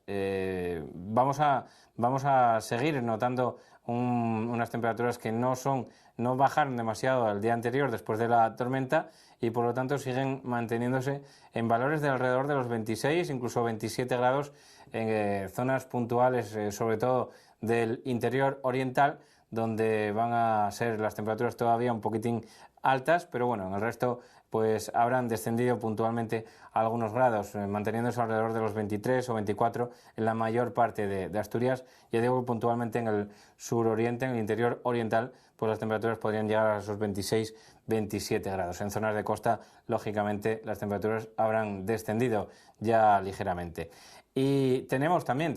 Vamos a seguir notando unas temperaturas que no bajaron demasiado al día anterior después de la tormenta, y por lo tanto siguen manteniéndose en valores de alrededor de los 26, incluso 27 grados en zonas puntuales, sobre todo del interior oriental, donde van a ser las temperaturas todavía un poquitín altas, pero bueno, en el resto pues habrán descendido puntualmente algunos grados, manteniéndose alrededor de los 23 o 24 en la mayor parte de Asturias. Ya digo que puntualmente en el suroriente, en el interior oriental, pues las temperaturas podrían llegar a esos 26-27 grados. En zonas de costa, lógicamente, las temperaturas habrán descendido ya ligeramente. Y tenemos también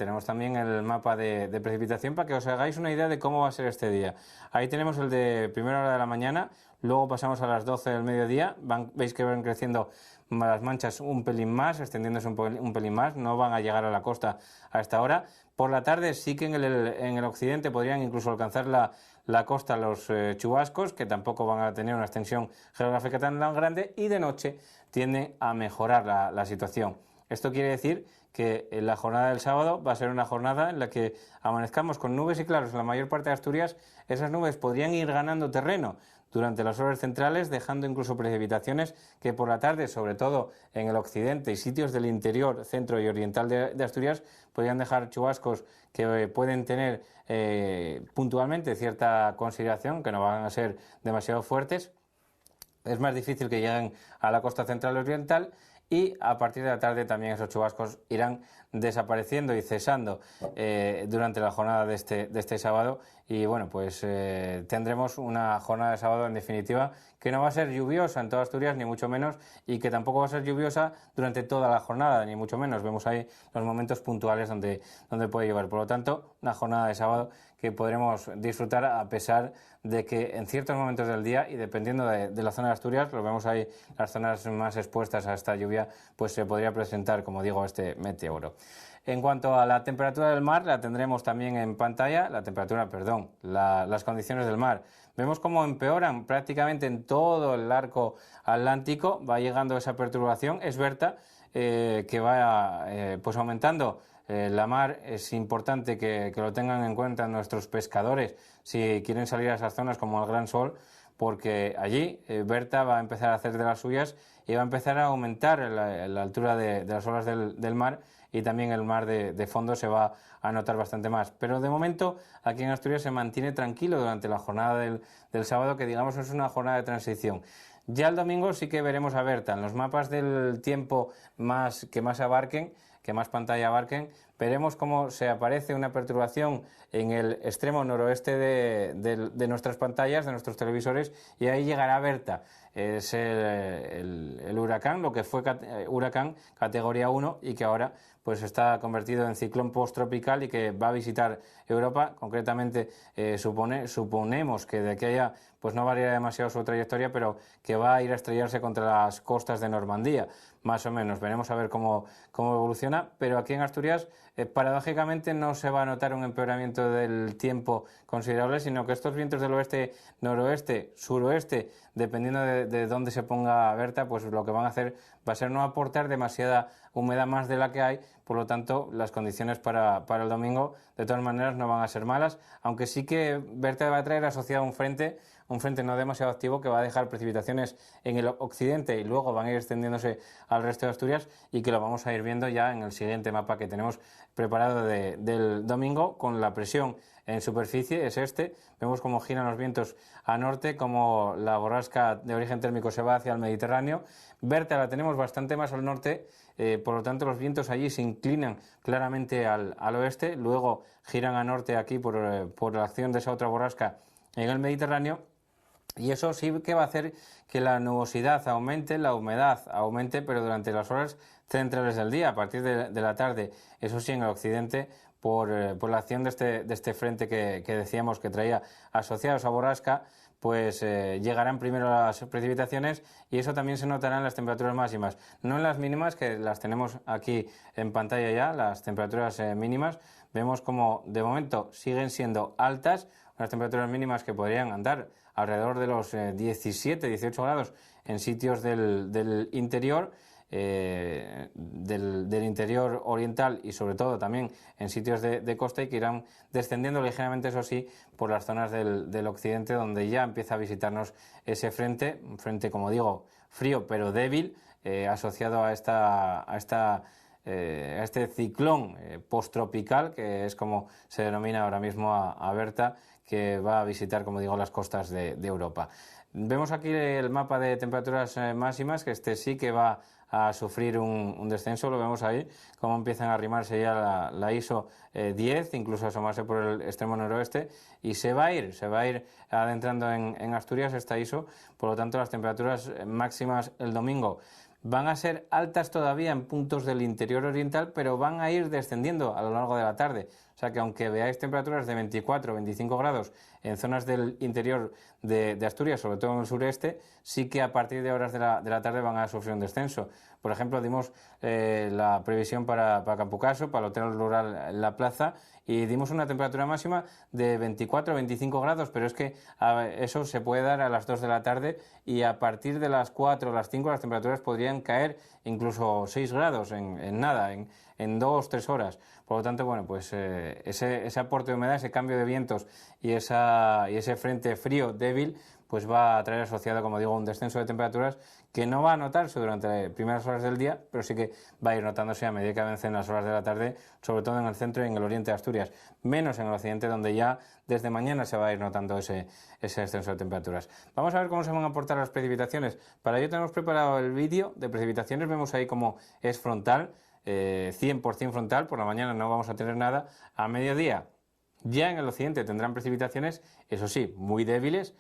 el mapa de precipitación para que os hagáis una idea de cómo va a ser este día. Ahí tenemos el de primera hora de la mañana, luego pasamos a las 12 del mediodía, veis que van creciendo las manchas un pelín más, extendiéndose un pelín más, no van a llegar a la costa a esta hora. Por la tarde sí que en el occidente podrían incluso alcanzar la costa los chubascos, que tampoco van a tener una extensión geográfica tan grande, y de noche tiende a mejorar la situación. Esto quiere decir que la jornada del sábado va a ser una jornada en la que amanezcamos con nubes y claros en la mayor parte de Asturias. Esas nubes podrían ir ganando terreno durante las horas centrales, dejando incluso precipitaciones que por la tarde, sobre todo en el occidente y sitios del interior, centro y oriental de Asturias, podrían dejar chubascos que pueden tener puntualmente cierta consideración, que no van a ser demasiado fuertes. Es más difícil que lleguen a la costa central oriental, y a partir de la tarde también esos chubascos irán desapareciendo y cesando durante la jornada de este sábado y bueno, pues tendremos una jornada de sábado en definitiva que no va a ser lluviosa en toda Asturias ni mucho menos y que tampoco va a ser lluviosa durante toda la jornada ni mucho menos. Vemos ahí los momentos puntuales donde puede llover. Por lo tanto, una jornada de sábado que podremos disfrutar a pesar de que en ciertos momentos del día y dependiendo de la zona de Asturias, lo vemos ahí, las zonas más expuestas a esta lluvia, pues se podría presentar, como digo, este meteoro. En cuanto a la temperatura del mar, la tendremos también en pantalla, las condiciones del mar. Vemos cómo empeoran prácticamente en todo el arco atlántico, va llegando esa perturbación, es Berta, que va pues aumentando. La mar es importante que lo tengan en cuenta nuestros pescadores si quieren salir a esas zonas como el Gran Sol, porque allí Berta va a empezar a hacer de las suyas y va a empezar a aumentar la altura de las olas del mar y también el mar de fondo se va a notar bastante más. Pero de momento aquí en Asturias se mantiene tranquilo durante la jornada del sábado, que digamos es una jornada de transición. Ya el domingo sí que veremos a Berta en los mapas del tiempo que más pantalla abarquen, veremos cómo se aparece una perturbación en el extremo noroeste de nuestras pantallas, de nuestros televisores, y ahí llegará Berta. Es el huracán, lo que fue huracán categoría 1 y que ahora pues está convertido en ciclón posttropical y que va a visitar Europa. Concretamente suponemos que de aquí a allá pues no variará demasiado su trayectoria, pero que va a ir a estrellarse contra las costas de Normandía, más o menos. Veremos a ver cómo evoluciona, pero aquí en Asturias paradójicamente no se va a notar un empeoramiento del tiempo considerable, sino que estos vientos del oeste, noroeste, suroeste, dependiendo de dónde se ponga Berta, pues lo que van a hacer va a ser no aportar demasiada humedad más de la que hay, por lo tanto las condiciones para el domingo de todas maneras no van a ser malas, aunque sí que Berta va a traer asociado un frente no demasiado activo que va a dejar precipitaciones en el occidente y luego van a ir extendiéndose al resto de Asturias y que lo vamos a ir viendo ya en el siguiente mapa que tenemos preparado del domingo con la presión en superficie, es este. Vemos cómo giran los vientos a norte, cómo la borrasca de origen térmico se va hacia el Mediterráneo. Berta la tenemos bastante más al norte, por lo tanto los vientos allí se inclinan claramente al oeste, luego giran a norte aquí por la acción de esa otra borrasca en el Mediterráneo. Y eso sí que va a hacer que la nubosidad aumente, la humedad aumente, pero durante las horas centrales del día, a partir de la tarde. Eso sí, en el occidente, por la acción de este frente que decíamos que traía asociados a borrasca, pues llegarán primero las precipitaciones y eso también se notará en las temperaturas máximas. No en las mínimas, que las tenemos aquí en pantalla ya, las temperaturas mínimas. Vemos como de momento siguen siendo altas, unas temperaturas mínimas que podrían andar alrededor de los 17, 18 grados en sitios del interior, del interior oriental y sobre todo también en sitios de costa y que irán descendiendo ligeramente, eso sí, por las zonas del occidente donde ya empieza a visitarnos ese frente, un frente, como digo, frío pero débil, asociado a este ciclón posttropical, que es como se denomina ahora mismo a Berta, que va a visitar, como digo, las costas de Europa. Vemos aquí el mapa de temperaturas máximas, que este sí que va a sufrir un descenso, lo vemos ahí, cómo empiezan a arrimarse ya la ISO 10, incluso asomarse por el extremo noroeste, y se va a ir adentrando en Asturias esta ISO, por lo tanto las temperaturas máximas el domingo van a ser altas todavía en puntos del interior oriental, pero van a ir descendiendo a lo largo de la tarde. O sea que aunque veáis temperaturas de 24 o 25 grados en zonas del interior de Asturias, sobre todo en el sureste, sí que a partir de horas de la tarde van a sufrir un descenso. Por ejemplo, dimos la previsión para Campocaso, para el Hotel Rural La Plaza, y dimos una temperatura máxima de 24 o 25 grados, pero es que eso se puede dar a las 2 de la tarde y a partir de las 4 o las 5 las temperaturas podrían caer incluso 6 grados en nada, en 2 o 3 horas. Por lo tanto, bueno, pues ese aporte de humedad, ese cambio de vientos y ese frente frío débil, pues va a traer asociado, como digo, un descenso de temperaturas que no va a notarse durante las primeras horas del día, pero sí que va a ir notándose a medida que avancen las horas de la tarde, sobre todo en el centro y en el oriente de Asturias, menos en el occidente, donde ya desde mañana se va a ir notando ese descenso de temperaturas. Vamos a ver cómo se van a aportar las precipitaciones. Para ello tenemos preparado el vídeo de precipitaciones, vemos ahí cómo es frontal, 100% frontal, por la mañana no vamos a tener nada, a mediodía ya en el occidente tendrán precipitaciones, eso sí, muy débiles,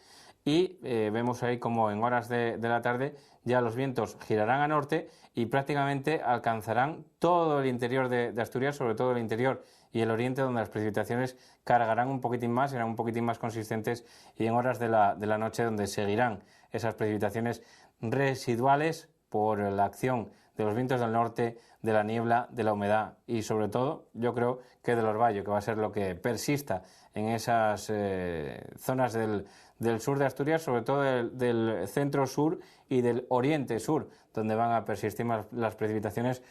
y vemos ahí como en horas de la tarde ya los vientos girarán a norte y prácticamente alcanzarán todo el interior de Asturias, sobre todo el interior y el oriente, donde las precipitaciones cargarán un poquitín más, serán un poquitín más consistentes, y en horas de la noche donde seguirán esas precipitaciones residuales por la acción de los vientos del norte, de la niebla, de la humedad y sobre todo yo creo que del orvallo, que va a ser lo que persista en esas zonas del sur de Asturias, sobre todo del centro sur y del oriente sur, donde van a persistir más las precipitaciones,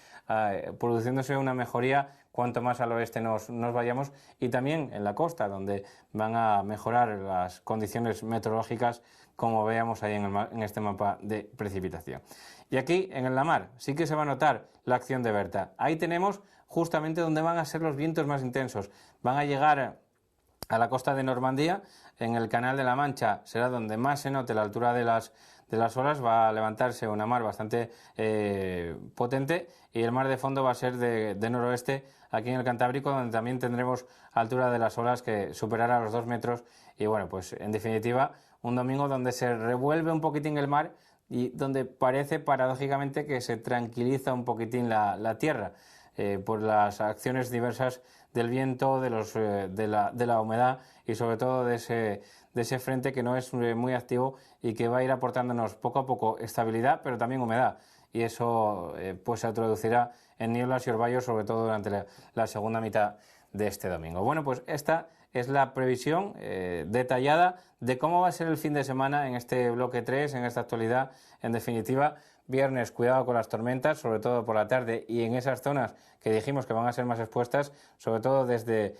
produciéndose una mejoría cuanto más al oeste nos vayamos, y también en la costa, donde van a mejorar las condiciones meteorológicas, como veamos ahí en este mapa de precipitación. Y aquí en la mar sí que se va a notar la acción de Berta. Ahí tenemos justamente donde van a ser los vientos más intensos. Van a llegar a la costa de Normandía, en el Canal de la Mancha será donde más se note la altura de las olas, va a levantarse una mar bastante potente, y el mar de fondo va a ser de noroeste aquí en el Cantábrico, donde también tendremos altura de las olas que superará los 2 metros, y bueno, pues en definitiva un domingo donde se revuelve un poquitín el mar y donde parece paradójicamente que se tranquiliza un poquitín la tierra por las acciones diversas del viento, de la humedad y sobre todo de ese frente que no es muy activo y que va a ir aportándonos poco a poco estabilidad, pero también humedad, y eso pues se traducirá en nieblas y orvallos, sobre todo durante la segunda mitad de este domingo. Bueno, pues esta es la previsión detallada de cómo va a ser el fin de semana en este bloque 3, en esta actualidad. En definitiva, viernes, cuidado con las tormentas, sobre todo por la tarde y en esas zonas que dijimos que van a ser más expuestas, sobre todo desde,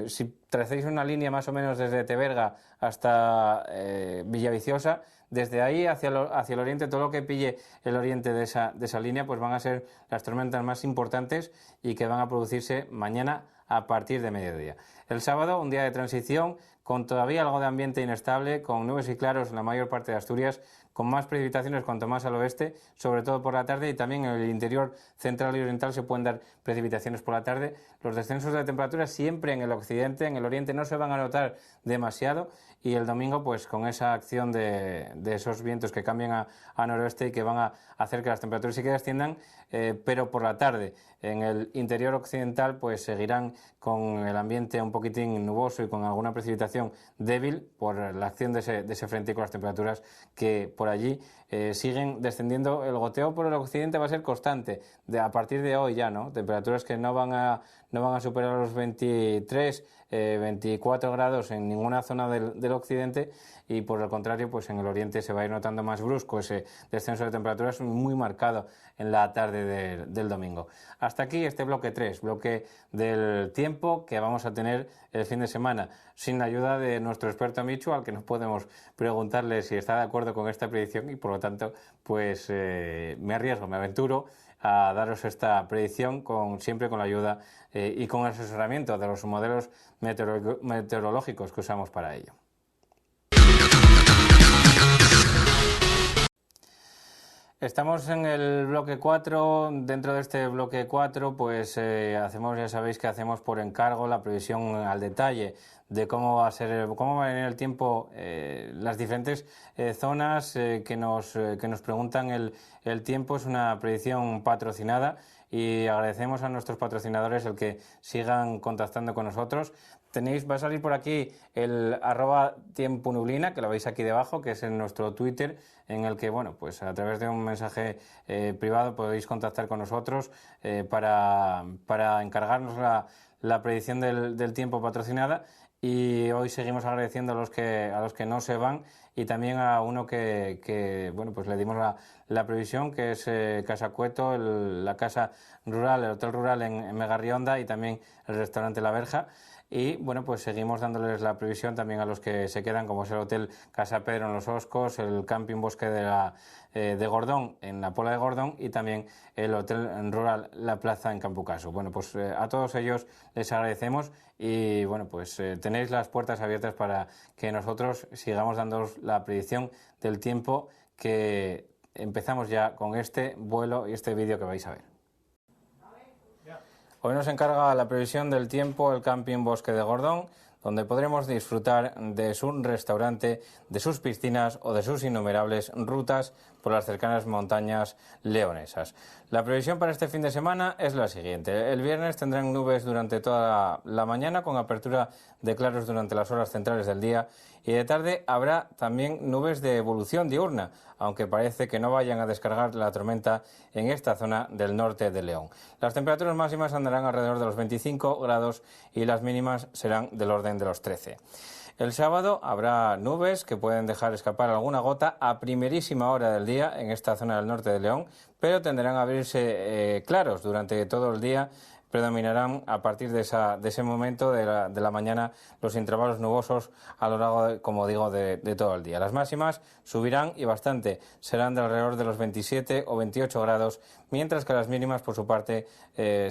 si tracéis una línea más o menos desde Teberga hasta Villaviciosa, desde ahí hacia el oriente, todo lo que pille el oriente de esa línea, pues van a ser las tormentas más importantes y que van a producirse mañana a partir de mediodía. El sábado, un día de transición, con todavía algo de ambiente inestable, con nubes y claros en la mayor parte de Asturias, con más precipitaciones cuanto más al oeste, sobre todo por la tarde, y también en el interior central y oriental se pueden dar precipitaciones por la tarde. Los descensos de temperaturas siempre en el occidente, en el oriente no se van a notar demasiado, y el domingo pues con esa acción de esos vientos que cambian a noroeste y que van a hacer que las temperaturas sí que desciendan, pero por la tarde en el interior occidental pues seguirán con el ambiente un poquitín nuboso y con alguna precipitación débil por la acción de ese frente, y con las temperaturas que por allí siguen descendiendo. El goteo por el occidente va a ser constante a partir de hoy ya, ¿no? Temperaturas que no van a superar los 23, 24 grados en ninguna zona del occidente, y por el contrario pues en el oriente se va a ir notando más brusco ese descenso de temperaturas muy marcado en la tarde del domingo. Hasta aquí este bloque 3, bloque del tiempo que vamos a tener el fin de semana, sin la ayuda de nuestro experto Michu, al que nos podemos preguntarle si está de acuerdo con esta predicción, y por lo tanto pues me arriesgo, me aventuro a daros esta predicción siempre con la ayuda y con el asesoramiento de los modelos meteorológicos que usamos para ello. Estamos en el bloque 4. Dentro de este bloque 4 pues ya sabéis que hacemos por encargo la previsión al detalle de cómo va a venir el tiempo, las diferentes zonas que nos preguntan el tiempo. Es una predicción patrocinada y agradecemos a nuestros patrocinadores el que sigan contactando con nosotros. Va a salir por aquí el @tiemponublina, que lo veis aquí debajo, que es en nuestro Twitter, en el que, bueno, pues a través de un mensaje privado podéis contactar con nosotros para encargarnos la predicción del tiempo patrocinada. Y hoy seguimos agradeciendo a los que no se van, y también a uno que bueno, pues le dimos la previsión, que es Casa Cueto, la casa rural, el hotel rural en Megarrionda, y también el restaurante La Verja. Y bueno, pues seguimos dándoles la previsión también a los que se quedan, como es el Hotel Casa Pedro en Los Oscos, el Camping Bosque de Gordón en la Pola de Gordón y también el Hotel Rural La Plaza en Campucaso. Bueno, pues a todos ellos les agradecemos y bueno, pues tenéis las puertas abiertas para que nosotros sigamos dándoos la predicción del tiempo, que empezamos ya con este vuelo y este vídeo que vais a ver. Hoy nos encarga la previsión del tiempo el Camping Bosque de Gordón, donde podremos disfrutar de su restaurante, de sus piscinas o de sus innumerables rutas por las cercanas montañas leonesas. La previsión para este fin de semana es la siguiente. El viernes tendrán nubes durante toda la mañana, con apertura de claros durante las horas centrales del día, y de tarde habrá también nubes de evolución diurna, aunque parece que no vayan a descargar la tormenta en esta zona del norte de León. Las temperaturas máximas andarán alrededor de los 25 grados y las mínimas serán del orden de los 13. El sábado habrá nubes que pueden dejar escapar alguna gota a primerísima hora del día en esta zona del norte de León, pero tenderán a abrirse claros durante todo el día. Predominarán a partir de ese momento de la mañana los intervalos nubosos a lo largo, como digo, de todo el día. Las máximas subirán y bastante, serán de alrededor de los 27 o 28 grados, mientras que las mínimas, por su parte,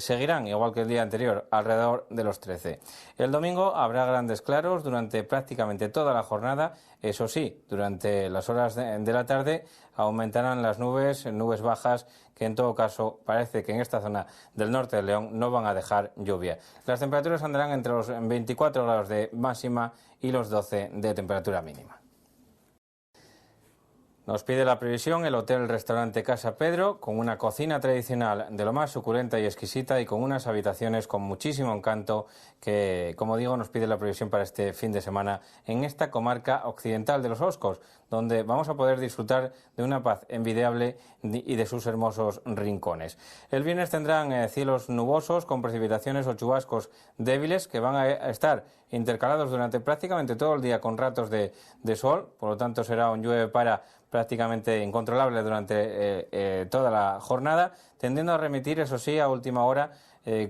seguirán, igual que el día anterior, alrededor de los 13. El domingo habrá grandes claros durante prácticamente toda la jornada. Eso sí, durante las horas de la tarde aumentarán las nubes bajas, que en todo caso parece que en esta zona del norte de León no van a dejar lluvia. Las temperaturas andarán entre los 24 grados de máxima y los 12 de temperatura mínima. Nos pide la previsión el Hotel-Restaurante Casa Pedro, con una cocina tradicional de lo más suculenta y exquisita y con unas habitaciones con muchísimo encanto que, como digo, nos pide la previsión para este fin de semana en esta comarca occidental de Los Oscos, donde vamos a poder disfrutar de una paz envidiable y de sus hermosos rincones. El viernes tendrán cielos nubosos con precipitaciones o chubascos débiles que van a estar intercalados durante prácticamente todo el día con ratos de sol, por lo tanto será un llueve para prácticamente incontrolable durante toda la jornada, tendiendo a remitir, eso sí, a última hora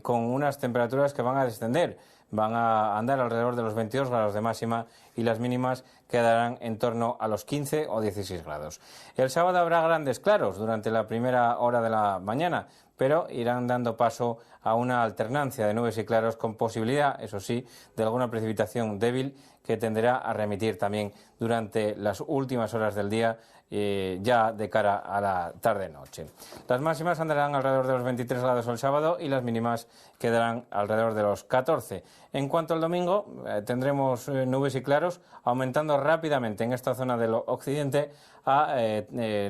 con unas temperaturas que van a descender. Van a andar alrededor de los 22 grados de máxima y las mínimas quedarán en torno a los 15 o 16 grados. El sábado habrá grandes claros durante la primera hora de la mañana, pero irán dando paso a una alternancia de nubes y claros con posibilidad, eso sí, de alguna precipitación débil que tenderá a remitir también durante las últimas horas del día, ya de cara a la tarde-noche. Las máximas andarán alrededor de los 23 grados el sábado y las mínimas quedarán alrededor de los 14. En cuanto al domingo, tendremos nubes y claros, aumentando rápidamente en esta zona del occidente a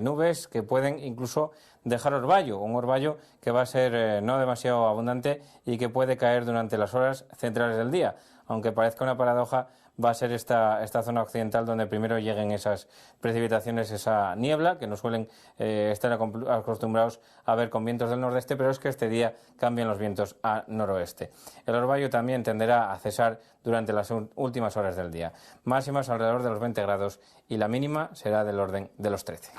nubes que pueden incluso dejar orvallo, un orvallo que va a ser no demasiado abundante y que puede caer durante las horas centrales del día. Aunque parezca una paradoja, va a ser esta zona occidental donde primero lleguen esas precipitaciones, esa niebla, que no suelen estar acostumbrados a ver con vientos del nordeste, pero es que este día cambian los vientos a noroeste. El orvallo también tenderá a cesar durante las últimas horas del día. Máximas alrededor de los 20 grados y la mínima será del orden de los 13.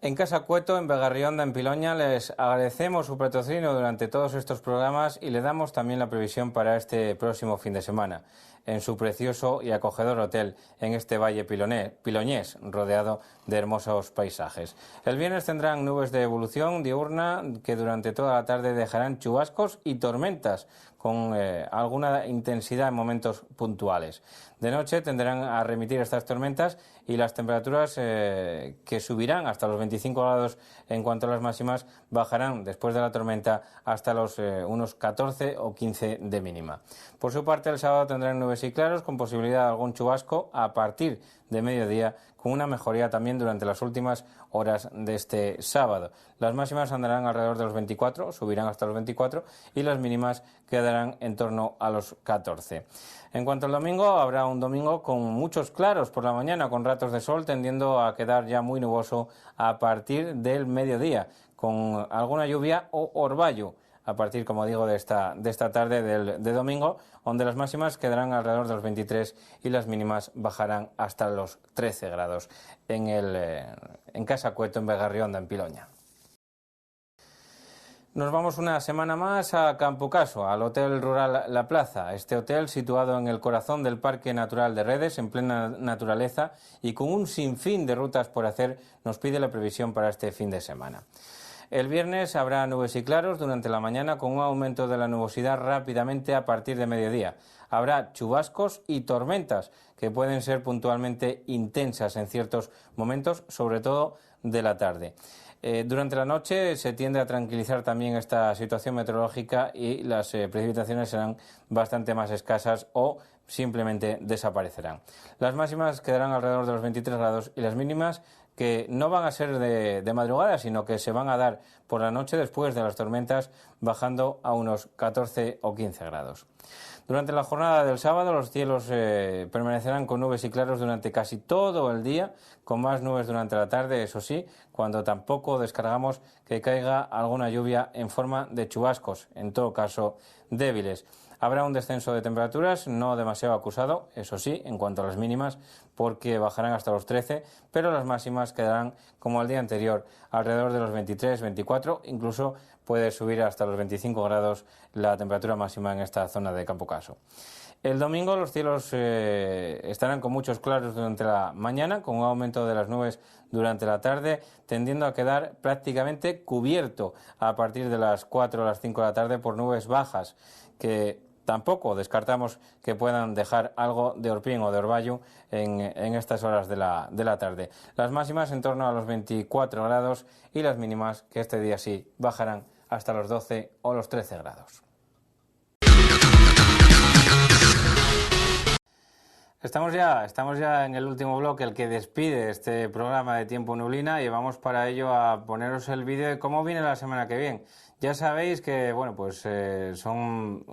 En Casa Cueto, en Begarrionda, en Piloña, les agradecemos su patrocinio durante todos estos programas y le damos también la previsión para este próximo fin de semana, en su precioso y acogedor hotel en este valle piloñés, rodeado de hermosos paisajes. El viernes tendrán nubes de evolución diurna que durante toda la tarde dejarán chubascos y tormentas con alguna intensidad en momentos puntuales. De noche tenderán a remitir estas tormentas y las temperaturas que subirán hasta los 25 grados en cuanto a las máximas bajarán después de la tormenta hasta los unos 14 o 15 de mínima. Por su parte, el sábado tendrán nubes y claros con posibilidad de algún chubasco a partir de mediodía, con una mejoría también durante las últimas horas de este sábado. Las máximas andarán alrededor de los 24, subirán hasta los 24 y las mínimas quedarán en torno a los 14. En cuanto al domingo, habrá un domingo con muchos claros por la mañana, con ratos de sol, tendiendo a quedar ya muy nuboso a partir del mediodía, con alguna lluvia o orvallo a partir, como digo, de esta tarde de domingo, donde las máximas quedarán alrededor de los 23 y las mínimas bajarán hasta los 13 grados en Casa Cueto, en Begarrionda, en Piloña. Nos vamos una semana más a Campo Caso, al Hotel Rural La Plaza. Este hotel, situado en el corazón del Parque Natural de Redes, en plena naturaleza y con un sinfín de rutas por hacer, nos pide la previsión para este fin de semana. El viernes habrá nubes y claros durante la mañana, con un aumento de la nubosidad rápidamente a partir de mediodía. Habrá chubascos y tormentas que pueden ser puntualmente intensas en ciertos momentos, sobre todo de la tarde. Durante la noche se tiende a tranquilizar también esta situación meteorológica y las precipitaciones serán bastante más escasas o simplemente desaparecerán. Las máximas quedarán alrededor de los 23 grados y las mínimas, que no van a ser de madrugada, sino que se van a dar por la noche después de las tormentas, bajando a unos 14 o 15 grados. Durante la jornada del sábado los cielos permanecerán con nubes y claros durante casi todo el día, con más nubes durante la tarde, eso sí, cuando tampoco descargamos que caiga alguna lluvia en forma de chubascos, en todo caso débiles. Habrá un descenso de temperaturas no demasiado acusado, eso sí, en cuanto a las mínimas, porque bajarán hasta los 13, pero las máximas quedarán como el día anterior, alrededor de los 23, 24, incluso puede subir hasta los 25 grados la temperatura máxima en esta zona de Campo Caso. El domingo los cielos estarán con muchos claros durante la mañana, con un aumento de las nubes durante la tarde, tendiendo a quedar prácticamente cubierto a partir de las 4 o las 5 de la tarde por nubes bajas, que tampoco descartamos que puedan dejar algo de orpín o de orvallo en estas horas de la tarde. Las máximas en torno a los 24 grados y las mínimas, que este día sí bajarán hasta los 12 o los 13 grados. Estamos ya en el último bloque, el que despide este programa de Tiempo Neblina, y vamos para ello a poneros el vídeo de cómo viene la semana que viene. Ya sabéis que son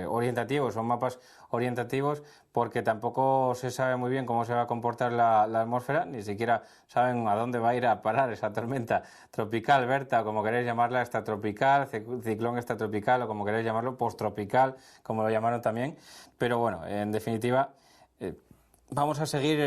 orientativos, son mapas orientativos, porque tampoco se sabe muy bien cómo se va a comportar la atmósfera, ni siquiera saben a dónde va a ir a parar esa tormenta tropical, Berta, como queréis llamarla, extratropical, ciclón extratropical, o como queréis llamarlo, posttropical, como lo llamaron también. Pero bueno, en definitiva, vamos a seguir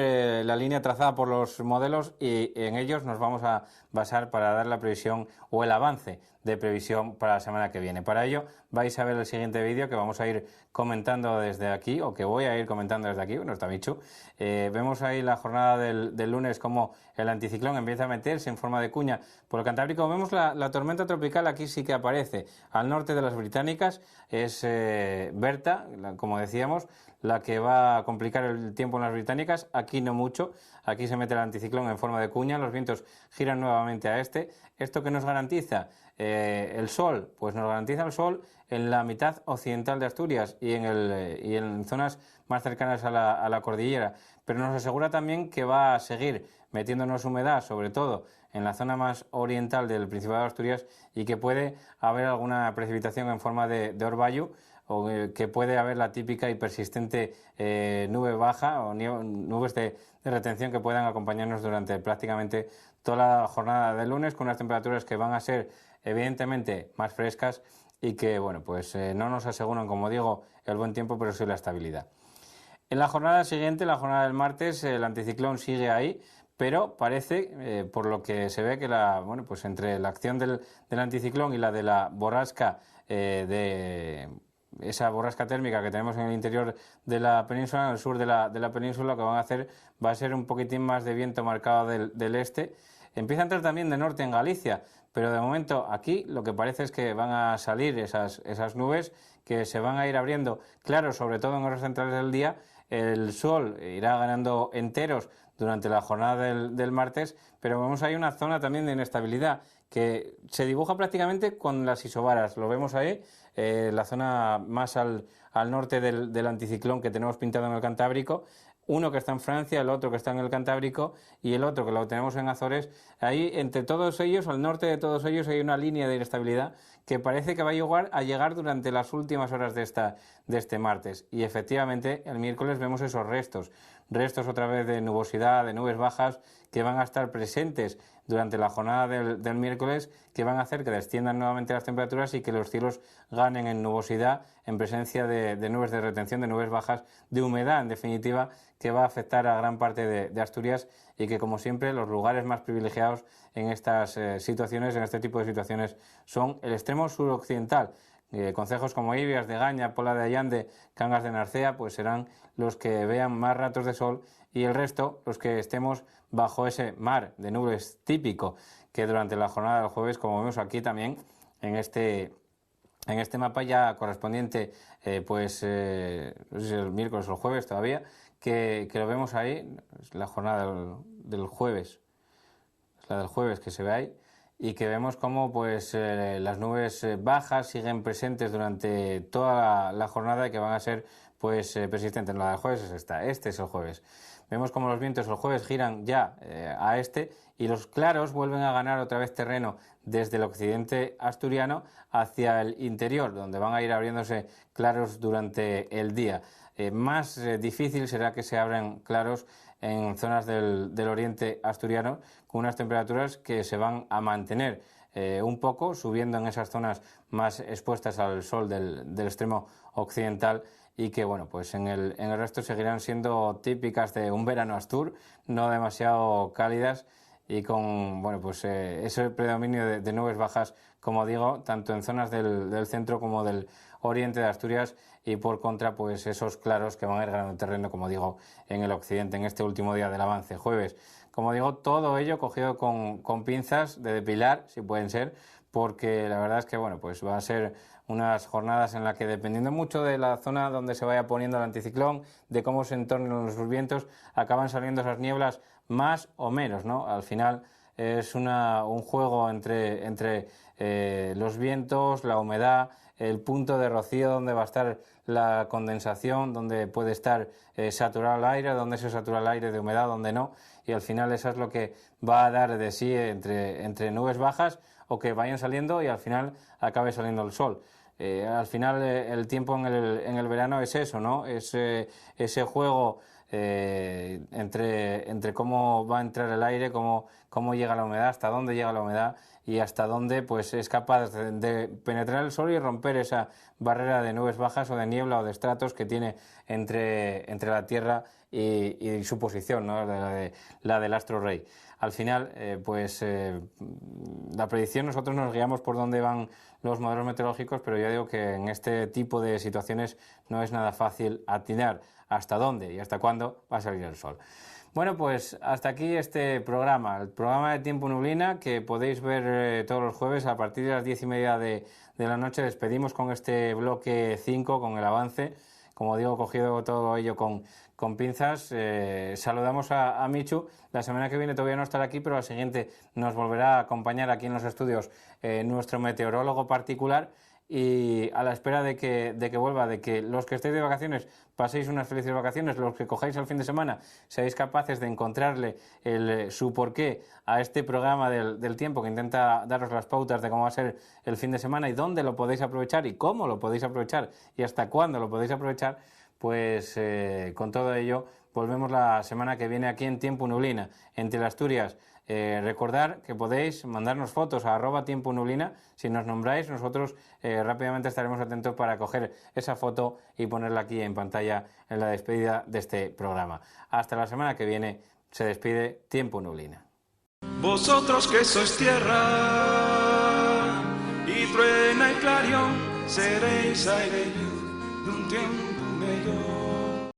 la línea trazada por los modelos y en ellos nos vamos a basar para dar la previsión o el avance de previsión para la semana que viene. Para ello vais a ver el siguiente vídeo que vamos a ir comentando desde aquí, o que voy a ir comentando desde aquí, no está Michu. Vemos ahí la jornada del lunes, como el anticiclón empieza a meterse en forma de cuña por el Cantábrico. Vemos la tormenta tropical, aquí sí que aparece al norte de las Británicas, es Berta, como decíamos, la que va a complicar el tiempo en las Británicas. Aquí no mucho, aquí se mete el anticiclón en forma de cuña, los vientos giran nuevamente a este. ¿Esto qué nos garantiza? El sol, pues nos garantiza el sol en la mitad occidental de Asturias y en zonas más cercanas a la cordillera, pero nos asegura también que va a seguir metiéndonos humedad, sobre todo en la zona más oriental del Principado de Asturias, y que puede haber alguna precipitación en forma de orvallo, o que puede haber la típica y persistente nube baja o nubes de retención que puedan acompañarnos durante prácticamente toda la jornada del lunes, con unas temperaturas que van a ser evidentemente más frescas y que no nos aseguran, como digo, el buen tiempo, pero sí la estabilidad. En la jornada siguiente, la jornada del martes, el anticiclón sigue ahí, pero parece, por lo que se ve, que entre la acción del anticiclón y la de la borrasca, esa borrasca térmica que tenemos en el interior de la península, en el sur de la península, lo que van a hacer va a ser un poquitín más de viento marcado del este. Empieza a entrar también de norte en Galicia, pero de momento aquí lo que parece es que van a salir esas nubes, que se van a ir abriendo, claro, sobre todo en horas centrales del día. El sol irá ganando enteros durante la jornada del martes, pero vemos ahí una zona también de inestabilidad que se dibuja prácticamente con las isobaras. Lo vemos ahí, la zona más al norte del anticiclón que tenemos pintado en el Cantábrico. Uno que está en Francia, el otro que está en el Cantábrico y el otro que lo tenemos en Azores. Ahí, entre todos ellos, al norte de todos ellos, hay una línea de inestabilidad que parece que va a llegar durante las últimas horas de este martes. Y efectivamente, el miércoles vemos esos restos. restos otra vez de nubosidad, de nubes bajas que van a estar presentes durante la jornada del miércoles, que van a hacer que desciendan nuevamente las temperaturas y que los cielos ganen en nubosidad, en presencia de nubes de retención, de nubes bajas, de humedad, en definitiva, que va a afectar a gran parte de Asturias y que, como siempre, los lugares más privilegiados en estas situaciones, en este tipo de situaciones, son el extremo suroccidental. Concejos como Ibias de Gaña, Pola de Allande, Cangas de Narcea, pues serán los que vean más ratos de sol, y el resto, los que estemos bajo ese mar de nubes típico que durante la jornada del jueves, como vemos aquí también en este mapa ya correspondiente, no sé si el miércoles o el jueves todavía, que lo vemos ahí, es la jornada del jueves, es la del jueves que se ve ahí, y que vemos cómo pues las nubes bajas siguen presentes durante toda la jornada y que van a ser pues persistentes. La del jueves es este es el jueves. Vemos cómo los vientos el jueves giran ya a este, y los claros vuelven a ganar otra vez terreno desde el occidente asturiano hacia el interior, donde van a ir abriéndose claros durante el día. Más difícil será que se abran claros en zonas del oriente asturiano, con unas temperaturas que se van a mantener un poco, subiendo en esas zonas más expuestas al sol del extremo occidental, y que bueno, pues en el resto seguirán siendo típicas de un verano astur, no demasiado cálidas, y con bueno, pues ese predominio de nubes bajas, como digo, tanto en zonas del centro como del oriente de Asturias, y por contra pues esos claros que van a ir ganando terreno, como digo, en el occidente en este último día del avance, jueves. Como digo, todo ello cogido con pinzas de depilar, si pueden ser, porque la verdad es que bueno, pues va a ser unas jornadas en las que, dependiendo mucho de la zona donde se vaya poniendo el anticiclón, de cómo se entornen los vientos, acaban saliendo esas nieblas más o menos, ¿no? Al final es un juego entre los vientos, la humedad, el punto de rocío donde va a estar la condensación, donde puede estar saturado el aire, donde se satura el aire de humedad, donde no, y al final eso es lo que va a dar de sí entre nubes bajas, o que vayan saliendo y al final acabe saliendo el sol. Al final el tiempo en el verano es eso, ¿no? Es ese juego entre cómo va a entrar el aire, cómo llega la humedad, hasta dónde llega la humedad y hasta dónde pues es capaz de penetrar el sol y romper esa barrera de nubes bajas o de niebla o de estratos que tiene entre la Tierra y su posición, ¿no? La del astro rey. Al final, la predicción, nosotros nos guiamos por dónde van los modelos meteorológicos, pero yo digo que en este tipo de situaciones no es nada fácil atinar hasta dónde y hasta cuándo va a salir el sol. Bueno, pues hasta aquí este programa, el programa de Tiempo Nublina, que podéis ver todos los jueves a partir de las 10:30 de la noche. Despedimos con este bloque 5, con el avance, como digo, cogido todo ello con pinzas. Saludamos a Michu. La semana que viene todavía no estará aquí, pero la siguiente nos volverá a acompañar aquí en los estudios nuestro meteorólogo particular, y a la espera de que vuelva, de que los que estéis de vacaciones paséis unas felices vacaciones, los que cojáis el fin de semana seáis capaces de encontrarle su porqué a este programa del tiempo, que intenta daros las pautas de cómo va a ser el fin de semana y dónde lo podéis aprovechar y cómo lo podéis aprovechar y hasta cuándo lo podéis aprovechar. Pues con todo ello volvemos la semana que viene aquí en Tiempo Nublina, en Teleasturias. Recordar que podéis mandarnos fotos a @tiemponublina. Si nos nombráis, nosotros rápidamente estaremos atentos para coger esa foto y ponerla aquí en pantalla en la despedida de este programa. Hasta la semana que viene. Se despide Tiempo Nublina. Vosotros que sois tierra y truena y clarión, seréis aire y luz de un tiempo mejor.